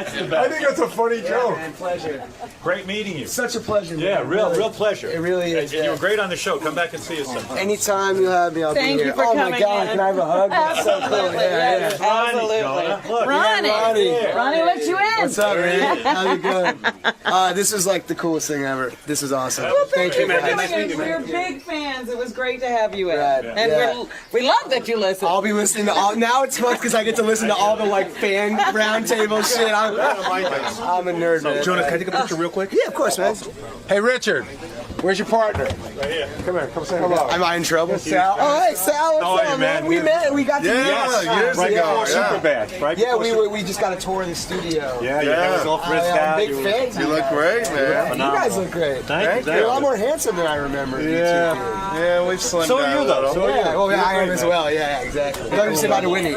A: best.
C: think that's a funny joke.
D: Man, pleasure.
A: Great meeting you.
D: Such a pleasure.
A: Yeah,
D: man.
A: real pleasure.
D: It really is.
A: And you were great on the show. Come back and see us sometime.
D: Anytime you have me, I'll
B: Thank
D: be
B: you
D: here.
B: for
D: Oh my
B: coming
D: God,
B: in.
D: can I have a hug? That's so cool. Yeah.
B: Absolutely.
A: Look,
B: Ronnie. Ronnie let you in.
D: What's up, man? How's it going? This was like the coolest thing ever. This was awesome.
B: Well, thank you for
D: guys.
B: coming in. We're big fans. It was great to have you in.
D: Rad.
B: And
D: Yeah.
B: we love that you listen.
D: I'll be listening to all. Now it's fun because I get to listen to all the like fan roundtable shit. I'm a nerd, man.
C: Jonah, can I take a picture real quick?
D: Yeah, of course, man.
C: Hey, Richard, where's your partner? Right here. Come here. Come say hello.
D: Am I in trouble? Sal. Oh, hey, Sal. What's up, man? We met. We got to meet.
G: years ago.
C: Superbad, right?
D: Yeah, we just got a tour of the studio.
G: Yeah, your hair was all frizzed out.
D: I'm big fans.
G: You look great, man.
D: You guys look great.
G: Thank you.
D: You're a lot more handsome than I remember.
G: Yeah, we've slimmed
A: So are
G: down
A: you, though.
G: a little.
A: So are you.
D: Yeah, well, yeah, I am as well. Yeah, exactly. Let me say bye to Whitney.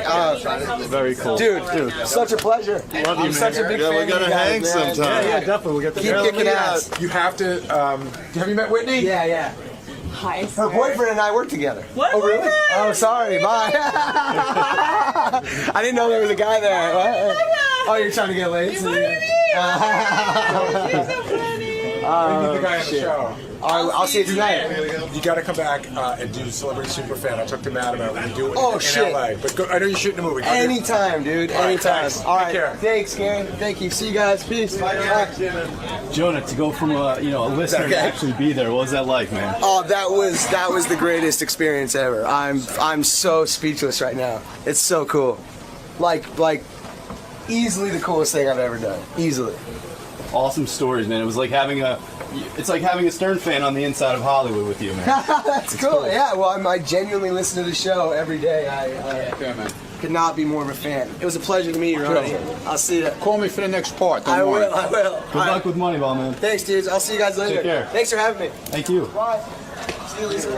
A: Very cool.
D: Dude, such a pleasure. I'm such a big
G: Yeah,
D: fan
G: we
D: of you
G: gotta
D: guys,
G: hang
D: man.
G: sometime.
C: Yeah, definitely. We'll get the
D: Keep kicking ass.
C: You have to. Have you met Whitney?
D: Yeah.
B: Hi,
D: Her boyfriend and I work together.
B: What?
D: Oh, really? Oh, sorry. Bye. I didn't know there was a guy there. What? Oh, you're trying to get laid? So
B: What do you mean? You're so funny.
C: The guy on the show.
D: I'll see you tonight.
C: You got to come back and do Celebrity Superfan. I talked to Matt about when you do it
D: Oh,
C: in
D: shit.
C: LA. But go, I know you're shooting a movie. Go do-
D: Anytime, dude. Anytime.
C: thanks.
D: All right.
C: Take care.
D: Thanks, Gary. Thank you. See you guys. Peace. Bye.
H: Jonah, to go from a listener to actually be there, what was that like, man?
D: Oh, that was the greatest experience ever. I'm so speechless right now. It's so cool. Like easily the coolest thing I've ever done. Easily.
H: Awesome stories, man. It was like having a Stern fan on the inside of Hollywood with you, man.
D: That's cool. Yeah. Well, I genuinely listen to the show every day. I could not be more of a fan. It was a pleasure to meet you, Ronnie. I'll see you.
C: Call me for the next part.
D: I will.
H: Good luck with Moneyball, man.
D: Thanks, dudes. I'll see you guys later.
H: Take care.
D: Thanks for having me.
H: Thank you.
D: Bye. See you, Lisa.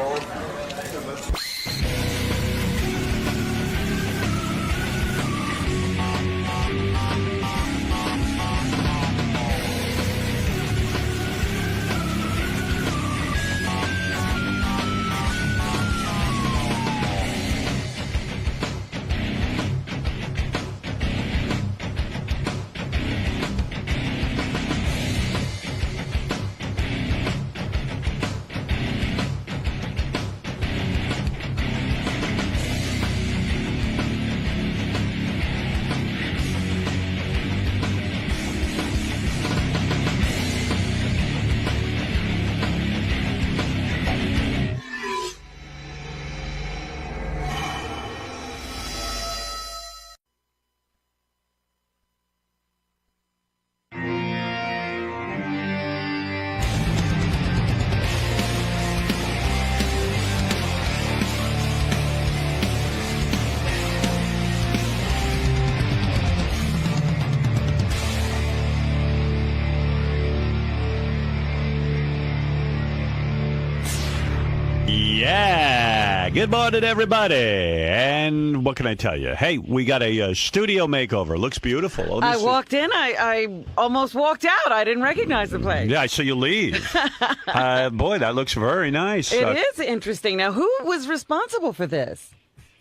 A: Yeah. Good morning, everybody. And what can I tell you? Hey, we got a studio makeover. Looks beautiful. Let me
B: I
A: see.
B: walked in. I almost walked out. I didn't recognize the place.
A: Yeah, I saw you leave. Boy, that looks very nice.
B: It is interesting. Now, who was responsible for this?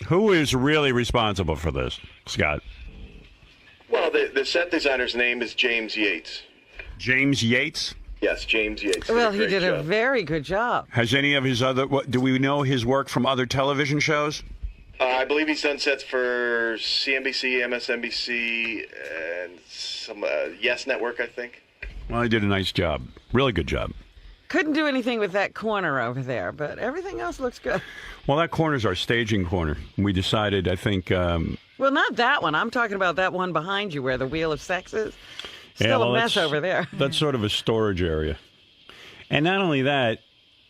A: Who is really responsible for this, Scott?
I: Well, the set designer's name is James Yates.
A: James Yates?
I: Yes, James Yates.
B: Well, he
I: great
B: did a
I: job.
B: very good job.
A: Has any of his other... do we know his work from other television shows?
I: I believe he's done sets for CNBC, MSNBC, and some Yes Network, I think.
A: Well, he did a nice job. Really good job.
B: Couldn't do anything with that corner over there, but everything else looks good.
A: Well, that corner's our staging corner. We decided, I think...
B: Well, not that one. I'm talking about that one behind you where the Wheel of Sex is. Still a mess over there.
A: That's sort of a storage area. And not only that...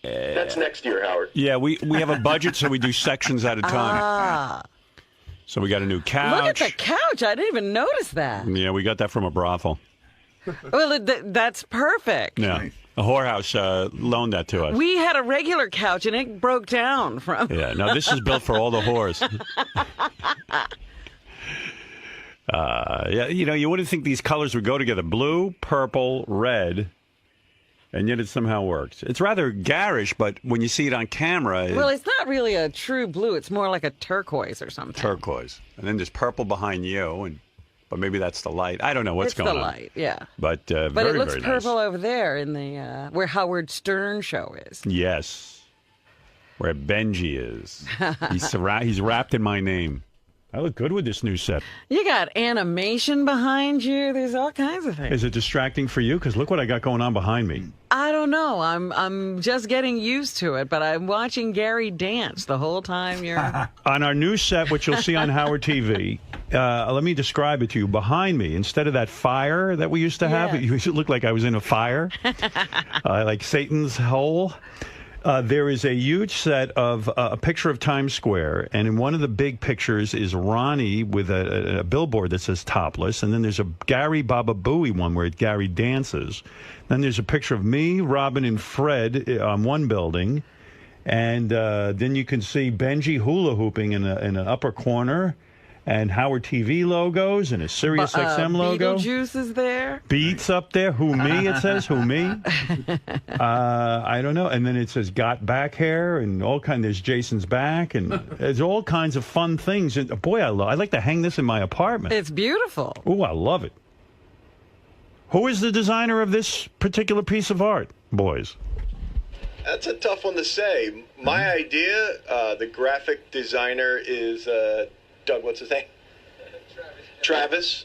I: That's next year, Howard.
A: Yeah, we have a budget, so we do sections at a time. So we got a new couch.
B: Look at the couch. I didn't even notice that.
A: Yeah, we got that from a brothel.
B: Well, that's perfect.
A: Yeah. A whorehouse loaned that to us.
B: We had a regular couch, and it broke down from...
A: Yeah, no, this is built for all the whores. Yeah, you wouldn't think these colors would go together. Blue, purple, red. And yet it somehow works. It's rather garish, but when you see it on camera,
B: Well, it's not really a true blue. It's more like a turquoise or something.
A: turquoise. And then there's purple behind you, but maybe that's the light. I don't know what's going on.
B: It's the light, yeah.
A: But
B: But
A: very,
B: it looks
A: very
B: purple
A: nice.
B: over there in the where Howard Stern show is.
A: Yes. Where Benji is. He's wrapped in my name. I look good with this new set.
B: You got animation behind you. There's all kinds of things.
A: Is it distracting for you? Because look what I got going on behind me.
B: I don't know. I'm just getting used to it, but I'm watching Gary dance the whole time you're...
A: On our new set, which you'll see on Howard TV, let me describe it to you. Behind me, instead of that fire that we used to have,
B: Yes.
A: it looked like I was in a fire, like Satan's hole. There is a huge set of a picture of Times Square, and in one of the big pictures is Ronnie with a billboard that says topless, and then there's a Gary Baba Booey one where Gary dances. Then there's a picture of me, Robin, and Fred on one building, and then you can see Benji hula hooping in an upper corner, and Howard TV logos and a Sirius XM logo.
B: Beetlejuice is there.
A: Beats up there. Who me? It says who me. I don't know. And then it says got back hair and all kind. There's Jason's back and there's all kinds of fun things. And boy, I like to hang this in my apartment.
B: It's beautiful.
A: Oh, I love it. Who is the designer of this particular piece of art, boys?
I: That's a tough one to say. My idea, the graphic designer is Doug, what's his name? Travis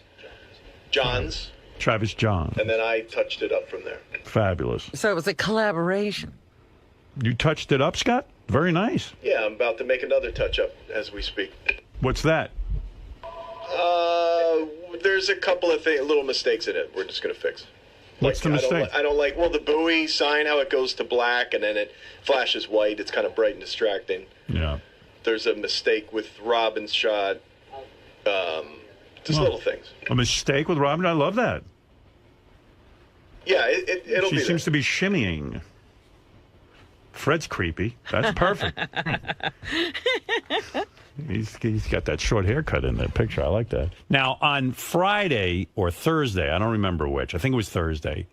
I: Johns.
A: Travis John.
I: And then I touched it up from there.
A: Fabulous.
B: So it was a collaboration.
A: You touched it up, Scott? Very nice.
I: Yeah, I'm about to make another touch-up as we speak.
A: What's that?
I: There's a couple of little mistakes in it we're just going to fix.
A: What's the mistake?
I: I don't like, well, the buoy sign, how it goes to black and then it flashes white. It's kind of bright and distracting.
A: Yeah.
I: There's a mistake with Robin's shot. Just little things.
A: A mistake with Robin? I love that.
I: Yeah, it'll
A: She
I: be
A: seems to be shimmying. Fred's creepy. That's perfect. He's got that short haircut in that picture. I like that. Now, on Friday or Thursday, I don't remember which. I think it was Thursday.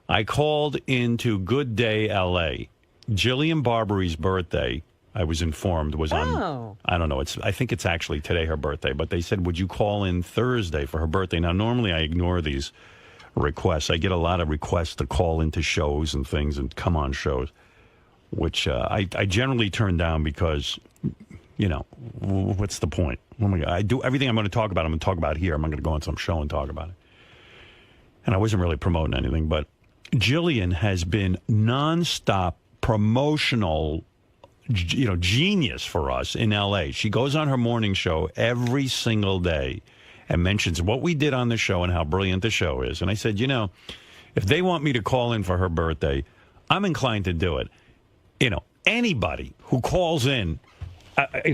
A: I called into Good Day L.A. Jillian Barbary's birthday, I was informed, was on, I don't know, I think it's actually today her birthday, but they said, would you call in Thursday for her birthday? Now, normally I ignore these requests. I get a lot of requests to call into shows and things and come on shows, which I generally turn down because, you know, what's the point? Oh my God, I do everything I'm going to talk about, I'm going to talk about here. I'm not going to go on some show and talk about it. And I wasn't really promoting anything, but Jillian has been nonstop promotional, you know, genius for us in L.A. She goes on her morning show every single day and mentions what we did on the show and how brilliant the show is. And I said, you know, if they want me to call in for her birthday, I'm inclined to do it. You know, anybody who calls in,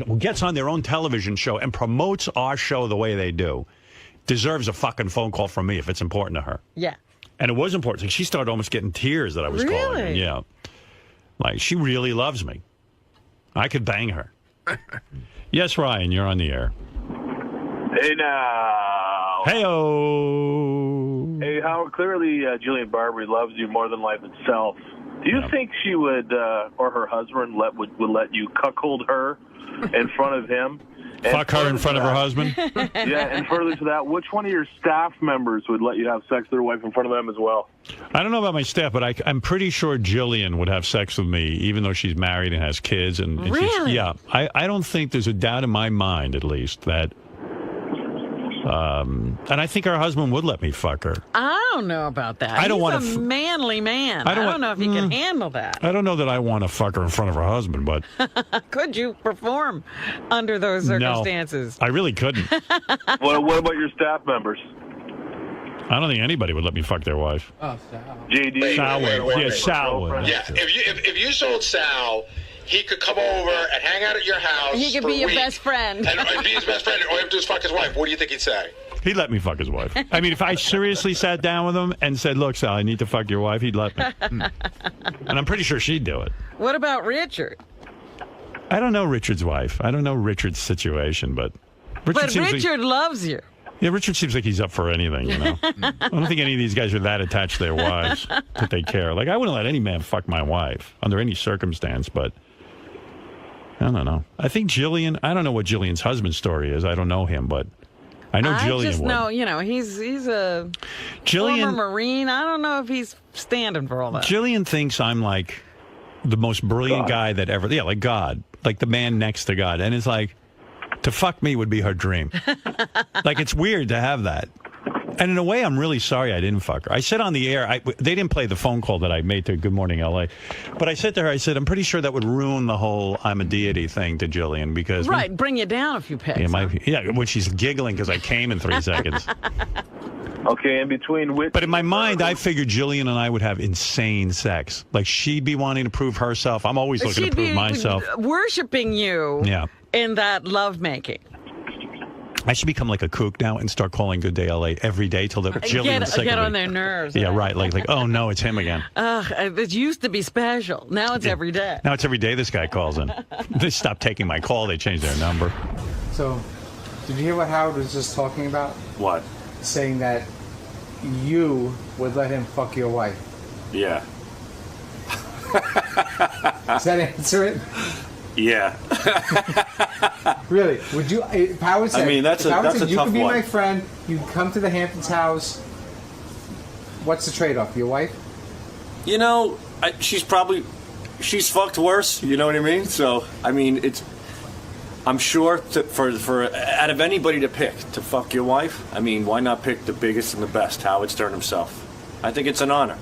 A: who gets on their own television show and promotes our show the way they do, deserves a fucking phone call from me if it's important to her.
B: Yeah.
A: And it was important. Like, she started almost getting tears that I was calling her. Yeah. Like, she really loves me. I could bang her. Yes, Ryan, you're on the air.
J: Hey, now.
A: Hey-oh.
J: Hey, Howard, clearly Jillian Barbary loves you more than life itself. Do you think she would, or her husband, would let you cuckold her in front of him?
A: Fuck her in front of her husband?
J: Yeah, and further to that, which one of your staff members would let you have sex with their wife in front of them as well?
A: I don't know about my staff, but I'm pretty sure Jillian would have sex with me, even though she's married and has kids. And
B: really?
A: Yeah. I don't think there's a doubt in my mind, at least, that... and I think her husband would let me fuck her.
B: I don't know about that.
A: I don't want
B: He's a manly man. I don't know if he can handle that.
A: I don't know that I want to fuck her in front of her husband, but...
B: Could you perform under those circumstances?
A: No, I really couldn't.
J: What about your staff members?
A: I don't think anybody would let me fuck their wife.
J: Oh, Sal. JD.
A: Sal would. Yeah, Sal would.
G: Yeah, if you sold Sal, he could come over and hang out at your house.
B: He could be your best friend.
G: And be his best friend. All you have to do is fuck his wife. What do you think he'd say?
A: He'd let me fuck his wife. I mean, if I seriously sat down with him and said, look, Sal, I need to fuck your wife, he'd let me. And I'm pretty sure she'd do it.
B: What about Richard?
A: I don't know Richard's wife. I don't know Richard's situation, but...
B: Richard loves you.
A: Yeah, Richard seems like he's up for anything, you know. I don't think any of these guys are that attached to their wives that they care. Like, I wouldn't let any man fuck my wife under any circumstance, but I don't know. I think Jillian, I don't know what Jillian's husband's story is. I don't know him, but I know Jillian
B: I just
A: would.
B: know, he's a former Marine. I don't know if he's standing for all that.
A: Jillian thinks I'm like the most brilliant guy that ever, like God, like the man next to God. And it's like, to fuck me would be her dream. Like, it's weird to have that. And in a way, I'm really sorry I didn't fuck her. I said on the air, they didn't play the phone call that I made to Good Morning LA. But I said to her, I said, I'm pretty sure that would ruin the whole I'm a deity thing to Jillian. Because
B: bring you down a few pegs.
A: When she's giggling because I came in 3 seconds.
J: Okay, in between which...
A: But in my mind, I figured Jillian and I would have insane sex. Like, she'd be wanting to prove herself. I'm always looking to prove myself.
B: Worshiping you in that lovemaking.
A: I should become like a kook now and start calling Good Day LA every day till the Jillian's sick
B: get
A: of
B: on
A: me.
B: their nerves.
A: Yeah, right. Like, oh no, it's him again.
B: It used to be special. Now it's every day.
A: Now it's every day this guy calls in. They stopped taking my call. They changed their number.
C: So, did you hear what Howard was just talking about?
K: What?
C: Saying that you would let him fuck your wife.
K: Yeah.
C: Does that answer it?
K: Yeah.
C: Really? Would you? If Howard said,
K: I mean, that's a
C: you
K: tough
C: could be
K: one.
C: my friend. You come to the Hamptons house. What's the trade-off? Your wife?
K: You know, she's fucked worse. You know what I mean? So, I mean, I'm sure for out of anybody to pick to fuck your wife, I mean, why not pick the biggest and the best, Howard Stern himself? I think it's an honor.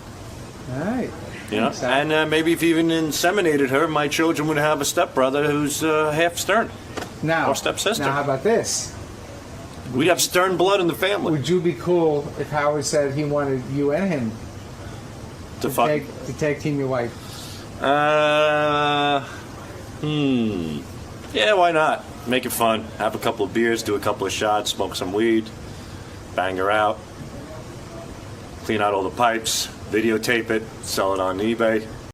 C: All right.
K: You know, and maybe if you even inseminated her, my children would have a stepbrother who's half Stern.
C: Now,
K: or stepsister.
C: Now, how about this?
K: We'd have Stern blood in the family.
C: Would you be cool if Howard said he wanted you and him to tag team your wife?
K: Yeah, why not? Make it fun. Have a couple of beers, do a couple of shots, smoke some weed, bang her out, clean out all the pipes, videotape it, sell it on eBay.